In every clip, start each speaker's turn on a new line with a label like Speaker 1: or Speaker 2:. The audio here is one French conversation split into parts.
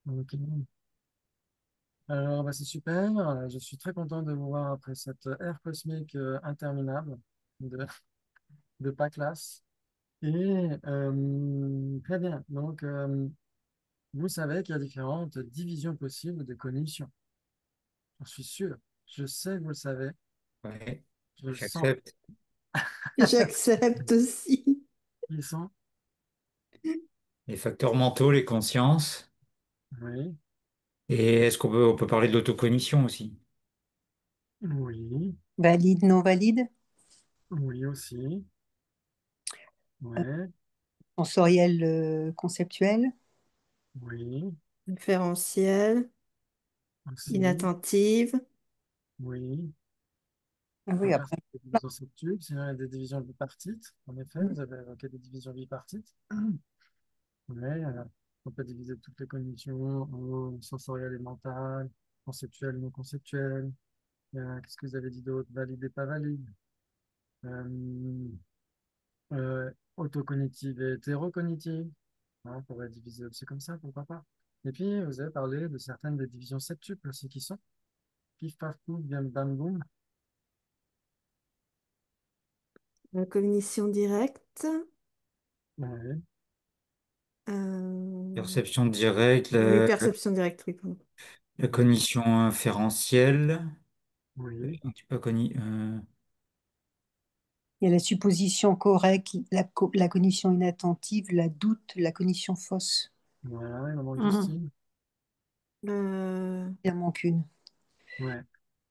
Speaker 1: Ok. Alors, bah, c'est super. Je suis très content de vous voir après cette ère cosmique interminable de, de pas classe. Et très bien. Donc, vous savez qu'il y a différentes divisions possibles de cognition. Je suis sûr. Je sais que vous le savez.
Speaker 2: Ouais,
Speaker 1: Je le sens.
Speaker 2: j'accepte.
Speaker 3: J'accepte aussi.
Speaker 1: Ils sont.
Speaker 2: Les facteurs mentaux, les consciences.
Speaker 1: Oui.
Speaker 2: Et est-ce qu'on peut parler de l'autocognition aussi?
Speaker 1: Oui.
Speaker 3: Valide, non valide.
Speaker 1: Oui aussi. Oui.
Speaker 3: Sensoriel, conceptuel.
Speaker 1: Oui.
Speaker 4: Différentielle,
Speaker 1: Aussi.
Speaker 4: inattentive.
Speaker 1: Oui.
Speaker 3: Ah oui,
Speaker 1: Donc là,
Speaker 3: après.
Speaker 1: c'est des divisions septuple, sinon il y a des divisions bipartites. En effet, vous avez évoqué des divisions bipartites. Mais on peut diviser toutes les cognitions en sensorielles et mentales, conceptuelles et non conceptuelles. Qu'est-ce que vous avez dit d'autre? Valide et pas valide. Euh, Autocognitive et hétérocognitive. Hein, on pourrait diviser aussi comme ça, pourquoi pas. Et puis, vous avez parlé de certaines des divisions septuples aussi qui sont pif paf pouf, bam bam boum.
Speaker 4: Cognition directe.
Speaker 1: Ouais,
Speaker 4: euh,
Speaker 2: Perception directe,
Speaker 4: Oui,
Speaker 2: la,
Speaker 4: perception directe, oui, pardon.
Speaker 2: la
Speaker 1: oui,
Speaker 2: cognition inférentielle.
Speaker 1: oui,
Speaker 2: Un petit peu cogni-
Speaker 3: Il y a la supposition correcte, la cognition inattentive, la doute, la cognition fausse.
Speaker 1: voilà, il en manque juste
Speaker 4: Mhm.
Speaker 1: une.
Speaker 4: Euh,
Speaker 3: Il en manque une.
Speaker 1: Ouais,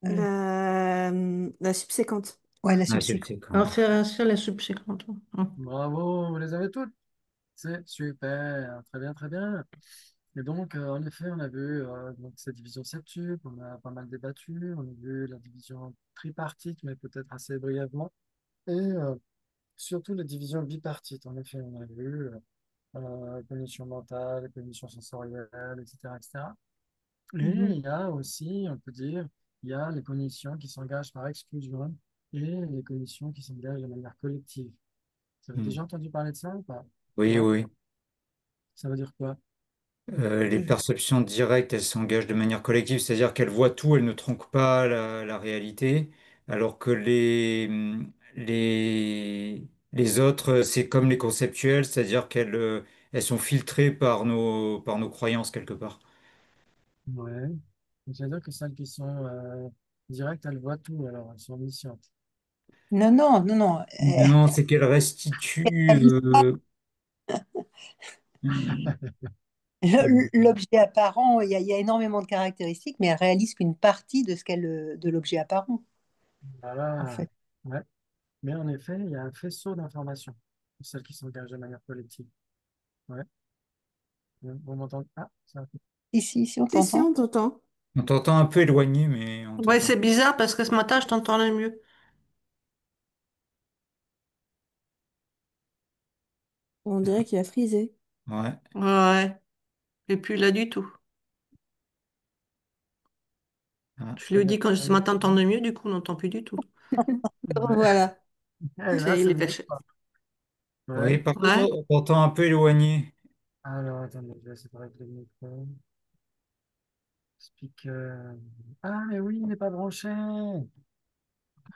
Speaker 3: Euh,
Speaker 4: la subséquente.
Speaker 3: ouais, la
Speaker 2: Ah, c'est le
Speaker 3: subséquence.
Speaker 2: séquence.
Speaker 4: Inférentielle et subséquente.
Speaker 1: bravo, vous les avez toutes. C'est super, très bien, très bien. Et donc, en effet, on a vu donc, cette division septuple, on a pas mal débattu, on a vu la division tripartite, mais peut-être assez brièvement, et surtout les divisions bipartites. En effet, on a vu cognition mentale, cognition sensorielle, etc., etc. Et
Speaker 3: Mhm.
Speaker 1: il y a aussi, on peut dire, il y a les cognitions qui s'engagent par exclusion et les cognitions qui s'engagent de manière collective. Vous avez
Speaker 2: Hmm.
Speaker 1: déjà entendu parler de ça ou pas?
Speaker 2: Oui,
Speaker 1: Non?
Speaker 2: oui.
Speaker 1: Ça veut dire quoi?
Speaker 2: Les perceptions directes, elles s'engagent de manière collective, c'est-à-dire qu'elles voient tout, elles ne tronquent pas la réalité, alors que les autres, c'est comme les conceptuels, c'est-à-dire elles sont filtrées par nos croyances quelque part.
Speaker 1: Ouais. Donc, ça veut dire que celles qui sont directes, elles voient tout, alors elles sont omniscientes.
Speaker 3: Non, non, non, non.
Speaker 2: Non, c'est qu'elles restituent. Hmm,
Speaker 3: L'objet apparent, il y a énormément de caractéristiques, mais elle réalise qu'une partie de de l'objet apparent, en
Speaker 1: Voilà.
Speaker 3: fait.
Speaker 1: Ouais. Mais en effet, il y a un faisceau d'informations pour celles qui s'engagent de manière collective. Ouais. Vous m'entendez? Ah, ça a coupé.
Speaker 3: Ici, si, on
Speaker 4: Si, si,
Speaker 3: t'entend.
Speaker 4: on t'entend.
Speaker 2: On t'entend un peu éloigné, mais on
Speaker 4: Ouais,
Speaker 2: t'entend.
Speaker 4: c'est bizarre parce que ce matin, je t'entendais mieux. On dirait qu'il a frisé.
Speaker 2: Ouais.
Speaker 4: Ouais, et puis là du tout.
Speaker 2: Ah.
Speaker 4: Je lui
Speaker 1: Très
Speaker 4: ai
Speaker 1: bien.
Speaker 4: dit quand
Speaker 1: On
Speaker 4: ce
Speaker 1: est
Speaker 4: matin,
Speaker 1: très bien.
Speaker 4: t'entendais mieux, du coup, on n'entend plus du tout.
Speaker 1: Ouais.
Speaker 4: Voilà,
Speaker 1: Et là,
Speaker 4: il
Speaker 1: c'est
Speaker 4: est
Speaker 1: mieux.
Speaker 4: caché.
Speaker 2: Oui,
Speaker 1: Ouais.
Speaker 2: par contre,
Speaker 4: Ouais.
Speaker 2: on t'entend un peu éloigné.
Speaker 1: Alors, attendez, je vais essayer de régler le micro. Speaker. Ah, mais oui, il n'est pas branché.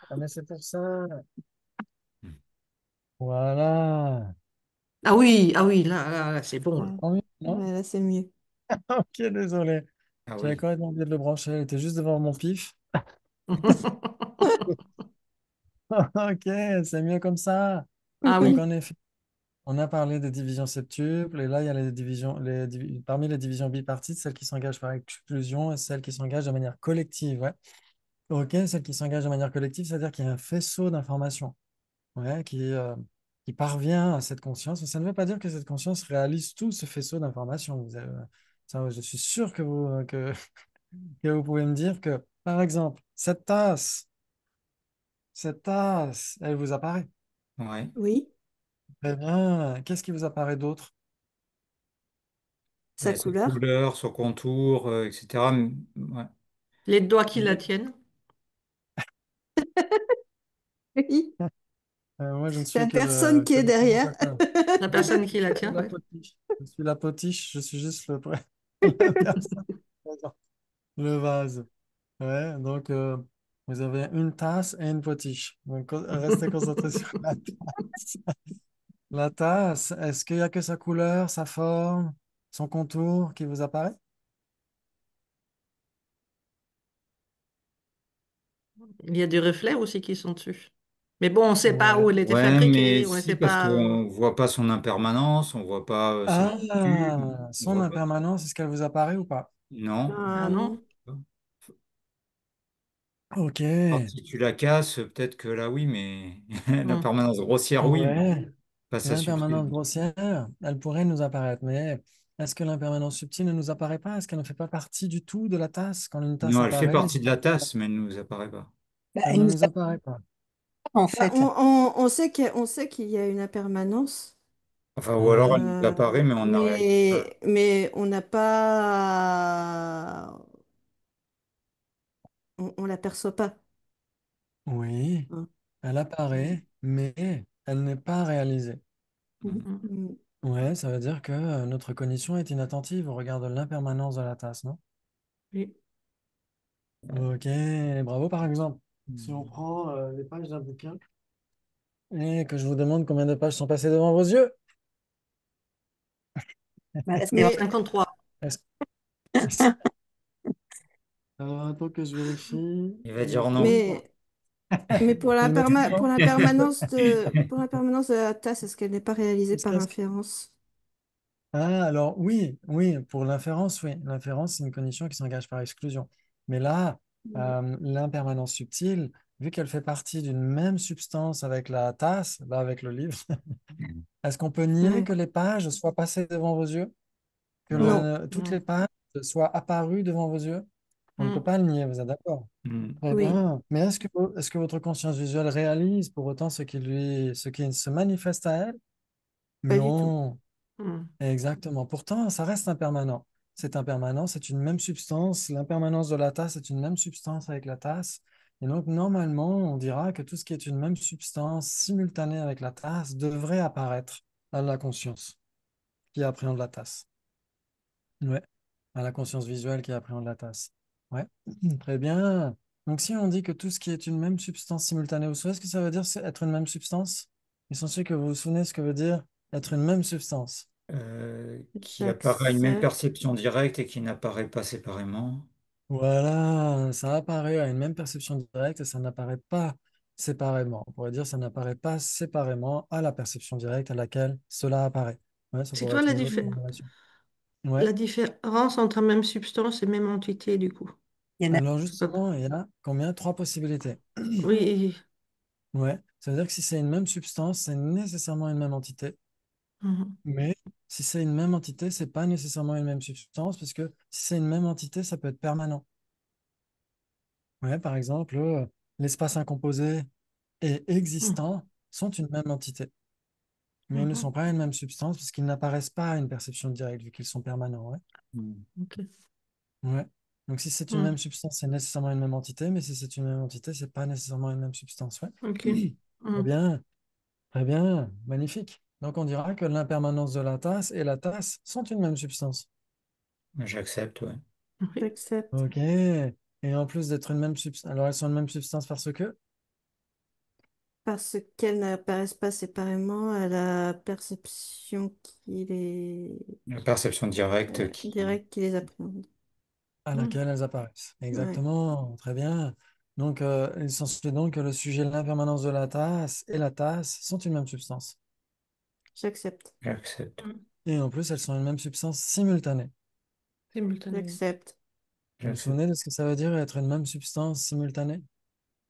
Speaker 1: Ah, mais c'est pour ça. Voilà.
Speaker 4: Ah oui, là, c'est bon, là.
Speaker 3: Ouais.
Speaker 1: Oh, oui, non?
Speaker 4: Ouais, là, c'est mieux.
Speaker 1: Ok, désolé.
Speaker 2: Ah
Speaker 1: J'avais
Speaker 2: oui.
Speaker 1: complètement oublié de le brancher. Il était juste devant mon pif. Ok, c'est mieux comme ça.
Speaker 4: Ah
Speaker 1: Donc,
Speaker 4: oui.
Speaker 1: en effet, on a parlé des divisions septuples. Et là, il y a les divisions, parmi les divisions bipartites, celles qui s'engagent par exclusion et celles qui s'engagent de manière collective. Ouais. Ok, celles qui s'engagent de manière collective, c'est-à-dire qu'il y a un faisceau d'informations. Ouais, qui parvient à cette conscience. Mais ça ne veut pas dire que cette conscience réalise tout ce faisceau d'informations. Ça, je suis sûr que vous pouvez me dire que, par exemple, cette tasse, elle vous apparaît.
Speaker 2: Ouais.
Speaker 4: Oui,
Speaker 1: Très bien. Qu'est-ce qui vous apparaît d'autre?
Speaker 4: sa
Speaker 2: Sa
Speaker 4: couleur.
Speaker 2: couleur, son contour, etc. Ouais.
Speaker 4: Les doigts qui la tiennent. Oui.
Speaker 1: Moi, je ne
Speaker 4: La
Speaker 1: suis
Speaker 4: personne qui
Speaker 1: que
Speaker 4: est
Speaker 1: le
Speaker 4: derrière.
Speaker 1: présentateur.
Speaker 4: La personne qui la tient,
Speaker 1: La
Speaker 4: ouais.
Speaker 1: potiche. Je suis la potiche, je suis juste le prêt. Personne. Le vase. Ouais, donc vous avez une tasse et une potiche. Donc restez concentrés sur la tasse. La tasse, est-ce qu'il n'y a que sa couleur, sa forme, son contour qui vous apparaît?
Speaker 4: Il y a des reflets aussi qui sont dessus. Mais bon, on ne sait pas où
Speaker 1: Ouais.
Speaker 4: elle était
Speaker 2: Ouais, mais
Speaker 4: fabriquée, on ne
Speaker 2: si,
Speaker 4: sait
Speaker 2: parce
Speaker 4: pas.
Speaker 2: qu'on voit pas son impermanence, on voit pas ses molécules,
Speaker 1: Ah,
Speaker 2: on
Speaker 1: son
Speaker 2: voit pas.
Speaker 1: impermanence, est-ce qu'elle vous apparaît ou pas?
Speaker 2: Non.
Speaker 4: Ah non?
Speaker 3: Non.
Speaker 1: Ok.
Speaker 2: Alors, si tu la casses, peut-être que là, oui, mais la
Speaker 4: Hmm.
Speaker 2: permanence grossière, oui, mais
Speaker 1: Ouais.
Speaker 2: pas sa
Speaker 1: L'impermanence
Speaker 2: substance.
Speaker 1: grossière, elle pourrait nous apparaître, mais est-ce que l'impermanence subtile ne nous apparaît pas? Est-ce qu'elle ne fait pas partie du tout de la tasse? Quand une tasse
Speaker 2: Non, elle fait
Speaker 1: apparaît,
Speaker 2: partie de la tasse, mais elle ne nous apparaît pas.
Speaker 3: Bah,
Speaker 1: elle
Speaker 3: elle
Speaker 1: ne
Speaker 3: nous
Speaker 1: nous apparaît pas.
Speaker 3: a en
Speaker 5: Bah,
Speaker 3: fait.
Speaker 5: on sait qu'il y a une impermanence,
Speaker 2: Enfin, ou alors elle nous
Speaker 5: euh,
Speaker 2: apparaît, mais on n'en réalise pas.
Speaker 5: mais on n'a pas, on l'aperçoit pas,
Speaker 1: Oui,
Speaker 5: hein.
Speaker 1: elle apparaît, mais elle n'est pas réalisée.
Speaker 4: Hmm.
Speaker 5: Mm.
Speaker 1: Ouais, ça veut dire que notre cognition est inattentive au regard de l'impermanence de la tasse, non?
Speaker 4: Oui.
Speaker 1: Ok, bravo par exemple. Si on prend les pages d'un bouquin et que je vous demande combien de pages sont passées devant vos yeux,
Speaker 3: Bah, c'est vrai.
Speaker 5: Mais,
Speaker 4: 53.
Speaker 1: est-ce attends que je vérifie.
Speaker 2: Il va
Speaker 1: Il
Speaker 2: dire non.
Speaker 5: mais, mais
Speaker 1: Honnêtement,
Speaker 5: pour l'impermanence de la tasse, est-ce qu'elle n'est pas réalisée
Speaker 1: est-ce
Speaker 5: par
Speaker 1: que-
Speaker 5: inférence?
Speaker 1: ah, alors oui, oui, pour l'inférence, oui. L'inférence, c'est une cognition qui s'engage par exclusion. Mais là, l'impermanence subtile, vu qu'elle fait partie d'une même substance avec la tasse, là avec le livre, est-ce qu'on peut nier
Speaker 5: Ouais.
Speaker 1: que les pages soient passées devant vos yeux? Que
Speaker 2: Non.
Speaker 5: Non.
Speaker 1: toutes
Speaker 4: Hmm.
Speaker 1: les pages soient apparues devant vos yeux? On ne peut
Speaker 4: Hmm.
Speaker 1: pas le nier, vous êtes d'accord?
Speaker 2: Mm.
Speaker 1: Très
Speaker 5: Oui.
Speaker 1: bien. Mais est-ce que votre conscience visuelle réalise pour autant ce qui se manifeste à elle?
Speaker 5: Pas du tout.
Speaker 1: Non.
Speaker 4: Hmm.
Speaker 1: Exactement. Pourtant, ça reste impermanent. C'est impermanent, c'est une même substance. L'impermanence de la tasse est une même substance avec la tasse. Et donc, normalement, on dira que tout ce qui est une même substance simultanée avec la tasse devrait apparaître à la conscience qui appréhende la tasse. Ouais, à la conscience visuelle qui appréhende la tasse. Ouais, très bien. Donc, si on dit que tout ce qui est une même substance simultanée, vous savez ce que ça veut dire, c'est être une même substance? Il est sûr que vous vous souvenez ce que veut dire être une même substance.
Speaker 2: Qui apparaît à une même
Speaker 5: J'accepte.
Speaker 2: perception directe et qui n'apparaît pas séparément.
Speaker 1: Voilà, ça apparaît à une même perception directe et ça n'apparaît pas séparément. On pourrait dire ça n'apparaît pas séparément à la perception directe à laquelle cela apparaît. Ouais, ça
Speaker 4: C'est
Speaker 1: pourrait
Speaker 4: quoi
Speaker 1: être
Speaker 4: la,
Speaker 1: une autre
Speaker 4: diffé-
Speaker 1: formulation. Ouais.
Speaker 4: la différence entre même substance et même entité, du coup?
Speaker 3: Il y en a.
Speaker 1: Alors
Speaker 4: C'est pas-
Speaker 1: justement, il y a combien? Trois possibilités.
Speaker 4: Oui.
Speaker 1: Ouais. Ça veut dire que si c'est une même substance, c'est nécessairement une même entité.
Speaker 4: Mhm.
Speaker 1: Mais si c'est une même entité, c'est pas nécessairement une même substance, parce que si c'est une même entité, ça peut être permanent. Ouais, par exemple, l'espace incomposé et
Speaker 4: Mhm.
Speaker 1: existants sont une même entité, mais ils ne sont
Speaker 4: Mhm.
Speaker 1: pas une même substance parce qu'ils n'apparaissent pas à une perception directe vu qu'ils sont permanents. Ouais.
Speaker 2: Mm.
Speaker 4: Ok.
Speaker 1: Ouais. Donc si c'est une
Speaker 4: Hmm.
Speaker 1: même substance, c'est nécessairement une même entité, mais si c'est une même entité, c'est pas nécessairement une même substance. Ouais.
Speaker 4: Ok.
Speaker 1: Très
Speaker 4: Hmm.
Speaker 1: bien, très bien, magnifique. Donc on dira que l'impermanence de la tasse et la tasse sont une même substance.
Speaker 2: J'accepte, ouais.
Speaker 4: Oui.
Speaker 5: J'accepte.
Speaker 1: Ok. Et en plus d'être une même substance, alors elles sont une même substance parce que,
Speaker 5: Parce qu'elles n'apparaissent pas séparément à la perception
Speaker 2: La perception directe qui...
Speaker 5: directe qui les appréhende.
Speaker 1: à
Speaker 4: Hmm.
Speaker 1: laquelle elles apparaissent.
Speaker 5: Ouais,
Speaker 1: Exactement, très bien. Donc, il s'ensuit donc que le sujet de l'impermanence de la tasse et la tasse sont une même substance.
Speaker 5: j'accepte.
Speaker 2: J'accepte.
Speaker 4: Hmm.
Speaker 1: Et en plus, elles sont une même substance simultanée.
Speaker 4: Simultanément.
Speaker 5: J'accepte.
Speaker 1: Vous vous
Speaker 2: J'accepte.
Speaker 1: souvenez de ce que ça veut dire être une même substance simultanée?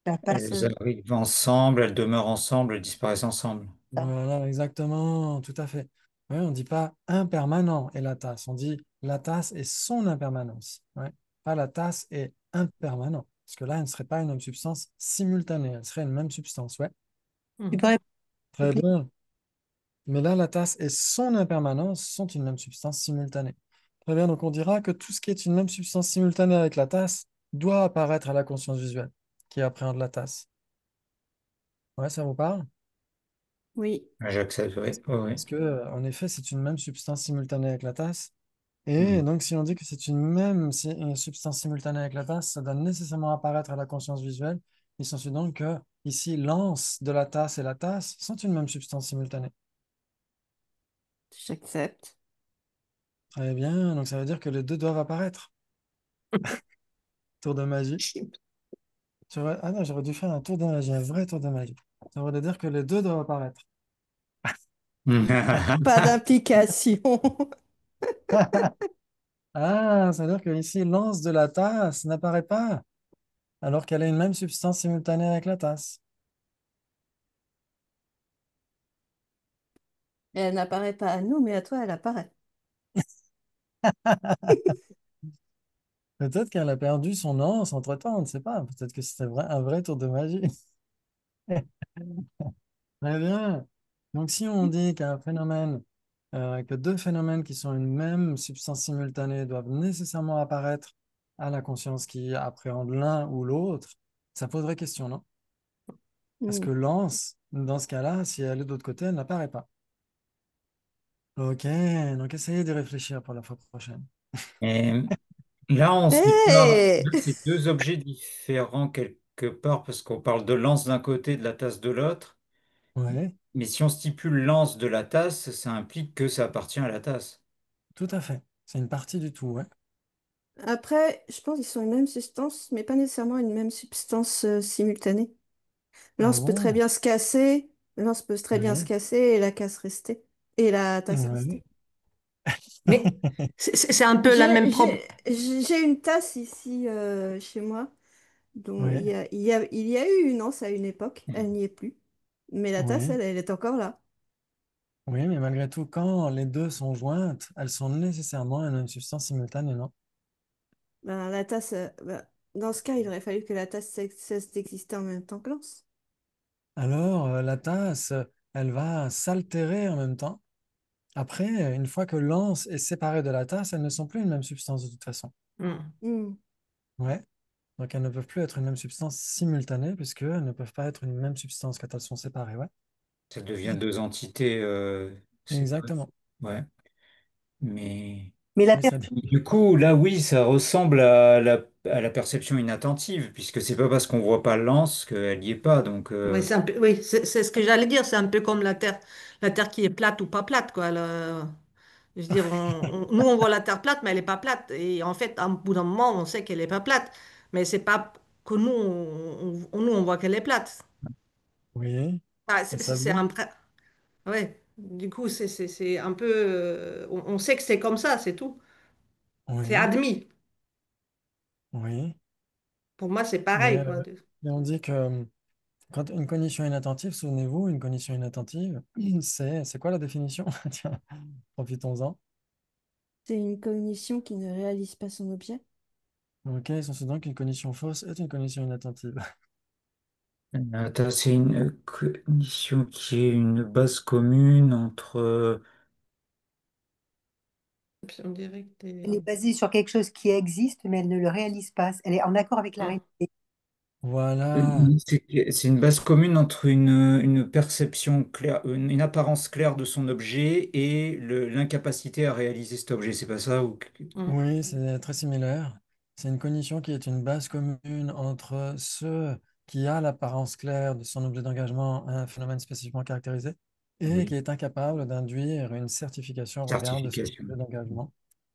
Speaker 3: Ça passe
Speaker 2: Elles arrivent ensemble, elles demeurent ensemble, elles disparaissent ensemble.
Speaker 3: ça.
Speaker 1: Voilà, exactement, tout à fait. Ouais, on ne dit pas impermanent et la tasse, on dit la tasse et son impermanence. Ouais. Pas la tasse et impermanent. Parce que là, elle ne serait pas une même substance simultanée, elle serait une même substance. Ouais.
Speaker 3: Tu
Speaker 4: Mhm.
Speaker 3: peux
Speaker 1: Très bien. Mais là, la tasse et son impermanence sont une même substance simultanée. Très bien, donc on dira que tout ce qui est une même substance simultanée avec la tasse doit apparaître à la conscience visuelle qui appréhende la tasse. Ouais, ça vous parle?
Speaker 5: Oui,
Speaker 2: J'accepte, oui. Oui, oui.
Speaker 1: Parce que, en effet, c'est une même substance simultanée avec la tasse. Et
Speaker 2: Mhm.
Speaker 1: donc, si on dit que c'est une même une substance simultanée avec la tasse, ça doit nécessairement apparaître à la conscience visuelle. Il s'ensuit donc que ici, l'anse de la tasse et la tasse sont une même substance simultanée.
Speaker 5: J'accepte.
Speaker 1: Très bien, donc ça veut dire que les deux doivent apparaître. Tour de magie. Ah non, j'aurais dû faire un tour de magie, un vrai tour de magie. Ça voudrait dire que les deux doivent apparaître.
Speaker 5: Pas d'implication.
Speaker 1: Ah, ça veut dire que ici, l'anse de la tasse n'apparaît pas, alors qu'elle est une même substance simultanée avec la tasse.
Speaker 5: Elle n'apparaît pas à nous, mais à toi, elle apparaît.
Speaker 1: Peut-être qu'elle a perdu son anse entre-temps, on ne sait pas. Peut-être que c'était un vrai tour de magie. Très bien. Donc, si on dit qu'un phénomène, que deux phénomènes qui sont une même substance simultanée doivent nécessairement apparaître à la conscience qui appréhende l'un ou l'autre, ça poserait question, non? Parce
Speaker 5: Hmm.
Speaker 1: que l'anse, dans ce cas-là, si elle est de l'autre côté, elle n'apparaît pas. Ok, donc essayez d'y réfléchir pour la fois prochaine.
Speaker 2: Et là, on sépare
Speaker 5: Hey!
Speaker 2: ces deux objets différents quelque part parce qu'on parle de l'anse d'un côté et de la tasse de l'autre.
Speaker 1: Oui,
Speaker 2: Mais si on stipule l'anse de la tasse, ça implique que ça appartient à la tasse.
Speaker 1: tout à fait. C'est une partie du tout, ouais.
Speaker 5: Après, je pense qu'ils sont une même substance, mais pas nécessairement une même substance simultanée.
Speaker 1: Ah
Speaker 5: L'anse peut très
Speaker 1: bon?
Speaker 5: bien se casser, l'anse peut très bien se
Speaker 1: Oui,
Speaker 5: casser et la casse rester. Et la tasse rester.
Speaker 1: oui.
Speaker 4: Mais c'est un peu la
Speaker 5: J'ai
Speaker 4: même problème.
Speaker 5: j'ai- j'ai une tasse ici chez moi, dont
Speaker 1: Oui,
Speaker 5: il y a eu une anse à une époque, elle n'y est plus. Mais la tasse,
Speaker 1: oui.
Speaker 5: elle est encore là.
Speaker 1: Oui, mais malgré tout, quand les deux sont jointes, elles sont nécessairement une substance simultanée, non?
Speaker 5: Ben, la tasse, dans ce cas, il aurait fallu que la tasse cesse d'exister en même temps que l'anse.
Speaker 1: Alors, la tasse, elle va s'altérer en même temps. Après, une fois que l'anse est séparée de la tasse, elles ne sont plus une même substance de toute façon.
Speaker 4: Hmm.
Speaker 5: Hmm.
Speaker 1: Ouais. Donc, elles ne peuvent plus être une même substance simultanée, puisqu'elles ne peuvent pas être une même substance quand elles sont séparées, ouais.
Speaker 2: Ça devient deux entités séparées.
Speaker 1: Exactement.
Speaker 2: Ouais. Mais
Speaker 3: Mais la
Speaker 1: Oui, ça.
Speaker 2: du coup, là, oui, ça ressemble à la perception inattentive, puisque c'est pas parce qu'on voit pas l'anse qu'elle y est pas. Donc,
Speaker 4: Oui, oui, c'est ce que j'allais dire. C'est un peu comme la terre qui est plate ou pas plate, quoi. Je veux dire, nous, on voit la terre plate, mais elle n'est pas plate. Et en fait, à un bout d'un moment, on sait qu'elle n'est pas plate. Mais c'est pas que nous, nous, on voit qu'elle est plate.
Speaker 1: Oui.
Speaker 4: Ah,
Speaker 1: Et ça veut dire.
Speaker 4: Ouais. Du coup, c'est un peu. On sait que c'est comme ça, c'est tout. C'est
Speaker 1: Oui.
Speaker 4: admis.
Speaker 1: Oui.
Speaker 4: Pour moi, c'est
Speaker 1: Mais
Speaker 4: pareil, quoi.
Speaker 1: et on dit que quand une cognition inattentive, souvenez-vous, une cognition inattentive, c'est quoi la définition? Tiens, profitons-en.
Speaker 5: C'est une cognition qui ne réalise pas son objet.
Speaker 1: Ok, censé donc qu'une cognition fausse est une cognition inattentive.
Speaker 2: attends, c'est une cognition qui est une base commune entre.
Speaker 4: On dirait que
Speaker 3: Elle est basée sur quelque chose qui existe, mais elle ne le réalise pas. Elle est en accord avec la
Speaker 4: Hmm.
Speaker 3: réalité.
Speaker 1: Voilà.
Speaker 2: C'est une base commune entre une perception claire, une apparence claire de son objet et l'incapacité à réaliser cet objet. C'est pas ça ou...
Speaker 4: Hmm.
Speaker 1: Oui, c'est très similaire. C'est une cognition qui est une base commune entre ceux qui a l'apparence claire de son objet d'engagement à un phénomène spécifiquement caractérisé et qui
Speaker 2: Oui,
Speaker 1: est incapable d'induire une certification au regard de cet
Speaker 2: certification.
Speaker 1: objet d'engagement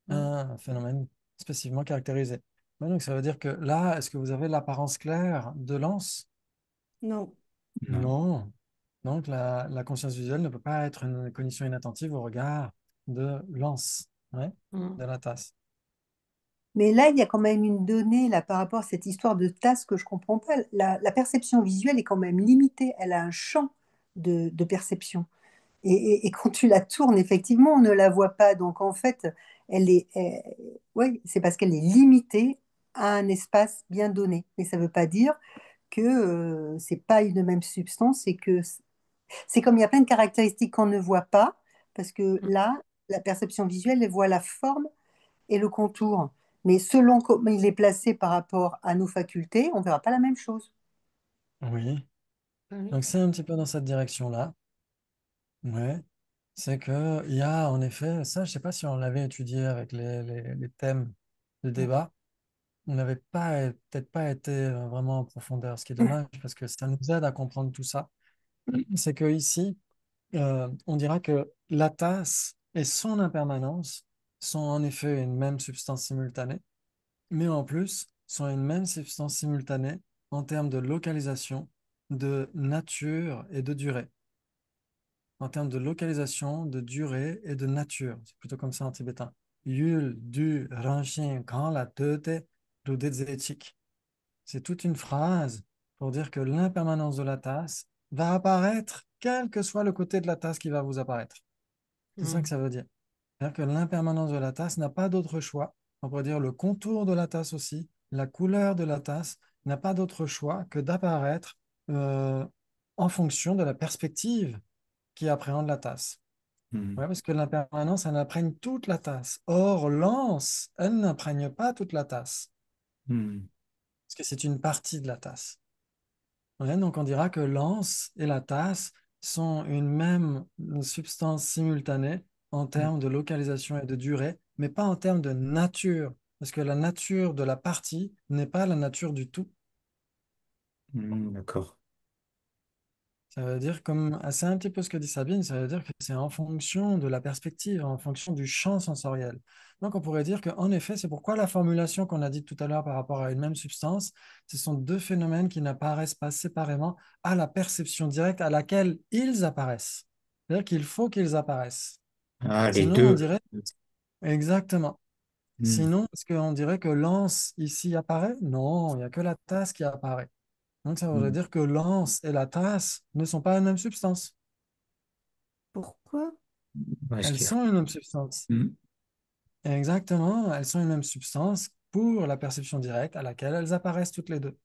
Speaker 1: à
Speaker 4: Hmm.
Speaker 1: un phénomène spécifiquement caractérisé. Ouais, donc ça veut dire que là, est-ce que vous avez l'apparence claire de l'anse?
Speaker 5: Non.
Speaker 2: Non.
Speaker 1: Non. Donc la conscience visuelle ne peut pas être une cognition inattentive au regard de l'anse, ouais,
Speaker 4: Hmm.
Speaker 1: de la tasse.
Speaker 3: Mais là, il y a quand même une donnée là, par rapport à cette histoire de tasse que je comprends pas. La perception visuelle est quand même limitée. Elle a un champ de perception. Et quand tu la tournes, effectivement, on ne la voit pas. Donc, en fait, ouais, c'est parce qu'elle est limitée à un espace bien donné. Mais ça ne veut pas dire que c'est pas une même substance et que c'est comme il y a plein de caractéristiques qu'on ne voit pas, parce que
Speaker 4: Hmm.
Speaker 3: là, la perception visuelle, elle voit la forme et le contour. Mais selon comment il est placé par rapport à nos facultés, on ne verra pas la même chose.
Speaker 1: Oui.
Speaker 4: Ah oui.
Speaker 1: Donc c'est un petit peu dans cette direction-là. Ouais. c'est qu'il y a en effet, ça, je ne sais pas si on l'avait étudié avec les thèmes de débat. On n'avait pas, peut-être pas été vraiment en profondeur, ce qui est dommage parce que ça nous aide à comprendre tout ça. C'est que ici, on dira que la tasse et son impermanence sont en effet une même substance simultanée, mais en plus sont une même substance simultanée en termes de localisation, de nature et de durée. En termes de localisation, de durée et de nature. C'est plutôt comme ça en tibétain. Yul, du, ranshin, kan la teute, rudezechik. C'est toute une phrase pour dire que l'impermanence de la tasse va apparaître quel que soit le côté de la tasse qui va vous apparaître. C'est ça que
Speaker 4: Mm.
Speaker 1: ça veut dire. C'est-à-dire que l'impermanence de la tasse n'a pas d'autre choix. On pourrait dire le contour de la tasse aussi, la couleur de la tasse n'a pas d'autre choix que d'apparaître euh, en fonction de la perspective qui appréhende la tasse.
Speaker 2: Hmm.
Speaker 1: Ouais, parce que l'impermanence, elle imprègne toute la tasse. Or, l'anse, elle n'imprègne pas toute la tasse,
Speaker 2: Hmm.
Speaker 1: parce que c'est une partie de la tasse. Ouais, donc, on dira que l'anse et la tasse sont une même substance simultanée en termes de localisation et de durée, mais pas en termes de nature, parce que la nature de la partie n'est pas la nature du tout.
Speaker 2: D'accord.
Speaker 1: Ça veut dire, comme c'est un petit peu ce que dit Sabine, ça veut dire que c'est en fonction de la perspective, en fonction du champ sensoriel. Donc on pourrait dire qu'en effet, c'est pourquoi la formulation qu'on a dite tout à l'heure par rapport à une même substance, ce sont deux phénomènes qui n'apparaissent pas séparément à la perception directe à laquelle ils apparaissent. C'est-à-dire qu'il faut qu'ils apparaissent.
Speaker 2: Ah, les
Speaker 1: Sinon, on
Speaker 2: deux.
Speaker 1: dirait exactement.
Speaker 2: Hmm.
Speaker 1: Sinon, est-ce qu'on dirait que l'anse ici apparaît? Non, il n'y a que la tasse qui apparaît. Donc ça voudrait
Speaker 2: Hmm.
Speaker 1: dire que l'anse et la tasse ne sont pas la même substance.
Speaker 5: Pourquoi?
Speaker 2: Parce
Speaker 1: Elles
Speaker 2: qu'il y a-
Speaker 1: sont une même substance.
Speaker 2: Hmm.
Speaker 1: Exactement, elles sont une même substance pour la perception directe à laquelle elles apparaissent toutes les deux.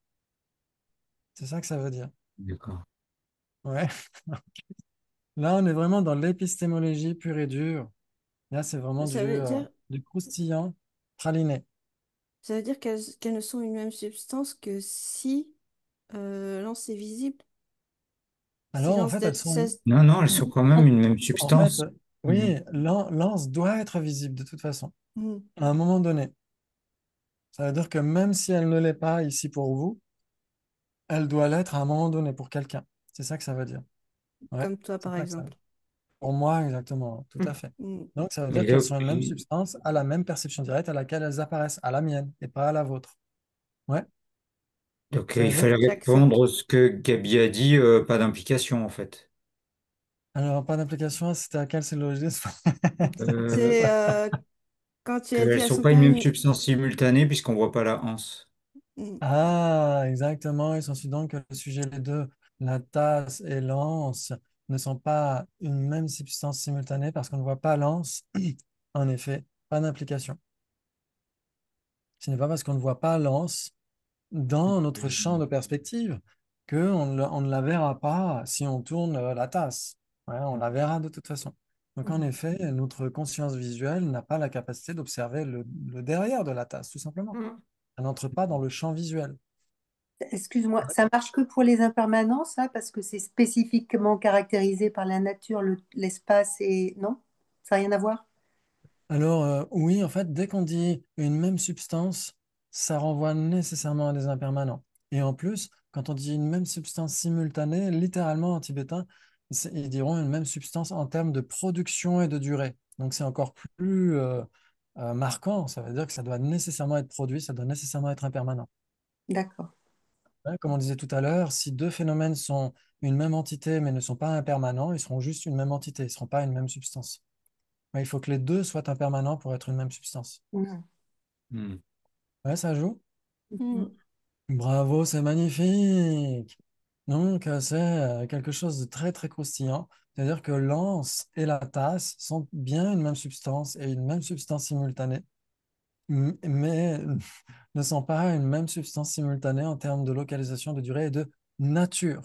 Speaker 1: C'est ça que ça veut dire.
Speaker 2: D'accord.
Speaker 1: Ouais. Là, on est vraiment dans l'épistémologie pure et dure. Là, c'est vraiment du croustillant praliné.
Speaker 5: Ça veut dire qu'elles ne sont une même substance que si l'anse est visible. Si
Speaker 1: Alors, en
Speaker 5: l'anse
Speaker 1: fait, elles sont...
Speaker 2: Non, non, elles sont quand même une même
Speaker 1: En fait,
Speaker 2: substance. Hmm.
Speaker 1: oui, l'anse doit être visible de toute façon,
Speaker 5: Hmm.
Speaker 1: à un moment donné. Ça veut dire que même si elle ne l'est pas ici pour vous, elle doit l'être à un moment donné pour quelqu'un. C'est ça que ça veut dire. Ouais,
Speaker 5: Comme toi,
Speaker 1: c'est
Speaker 5: par
Speaker 1: ça que ça veut
Speaker 5: exemple.
Speaker 1: dire. Pour moi, exactement, tout
Speaker 2: Hmm.
Speaker 1: à fait.
Speaker 5: Hmm.
Speaker 1: Donc, ça veut
Speaker 2: Et
Speaker 1: dire qu'elles
Speaker 2: donc,
Speaker 1: sont une même substance à la même perception directe à laquelle elles apparaissent, à la mienne et pas à la vôtre. Ouais, ça
Speaker 2: il
Speaker 1: veut dire.
Speaker 2: fallait
Speaker 5: J'accepte.
Speaker 2: répondre ce que Gabi a dit, pas d'implication en fait.
Speaker 1: Alors, pas d'implication, c'était à quel syllogisme?
Speaker 2: Bah,
Speaker 5: C'est quand tu as dit
Speaker 2: qu'elles
Speaker 5: elles
Speaker 2: sont
Speaker 5: sont
Speaker 2: pas
Speaker 5: pas
Speaker 2: une même
Speaker 5: une...
Speaker 2: substance simultanée puisqu'on voit pas la anse.
Speaker 5: Hmm.
Speaker 1: Ah, exactement. Il s'ensuit donc que le sujet, les deux, la tasse et l'anse, ne sont pas une même substance simultanée parce qu'on ne voit pas l'anse. En effet, pas d'implication. Ce n'est pas parce qu'on ne voit pas l'anse dans notre champ de perspective on ne la verra pas si on tourne la tasse. Ouais, on la verra de toute façon. Donc en
Speaker 5: Hmm.
Speaker 1: effet, notre conscience visuelle n'a pas la capacité d'observer le derrière de la tasse, tout simplement.
Speaker 4: Mm.
Speaker 1: Elle n'entre pas dans le champ visuel.
Speaker 3: Excuse-moi, ça marche que pour les impermanences, là, parce que c'est spécifiquement caractérisé par la nature, l'espace et... Non? Ça n'a rien à voir?
Speaker 1: Alors oui, en fait, dès qu'on dit une même substance, ça renvoie nécessairement à des impermanents. Et en plus, quand on dit une même substance simultanée, littéralement en tibétain, ils diront une même substance en termes de production et de durée. Donc c'est encore plus marquant. Ça veut dire que ça doit nécessairement être produit, ça doit nécessairement être impermanent.
Speaker 3: D'accord.
Speaker 1: Ouais, comme on disait tout à l'heure, si deux phénomènes sont une même entité mais ne sont pas impermanents, ils seront juste une même entité, ils ne seront pas une même substance. Mais il faut que les deux soient impermanents pour être une même substance.
Speaker 3: Mhm.
Speaker 2: Hmm.
Speaker 1: Ouais, ça joue.
Speaker 5: Hmm.
Speaker 4: Mm.
Speaker 1: Bravo, c'est magnifique. Donc, c'est quelque chose de très, très croustillant. C'est-à-dire que l'anse et la tasse sont bien une même substance et une même substance simultanée, mais ne sont pas une même substance simultanée en termes de localisation, de durée et de nature.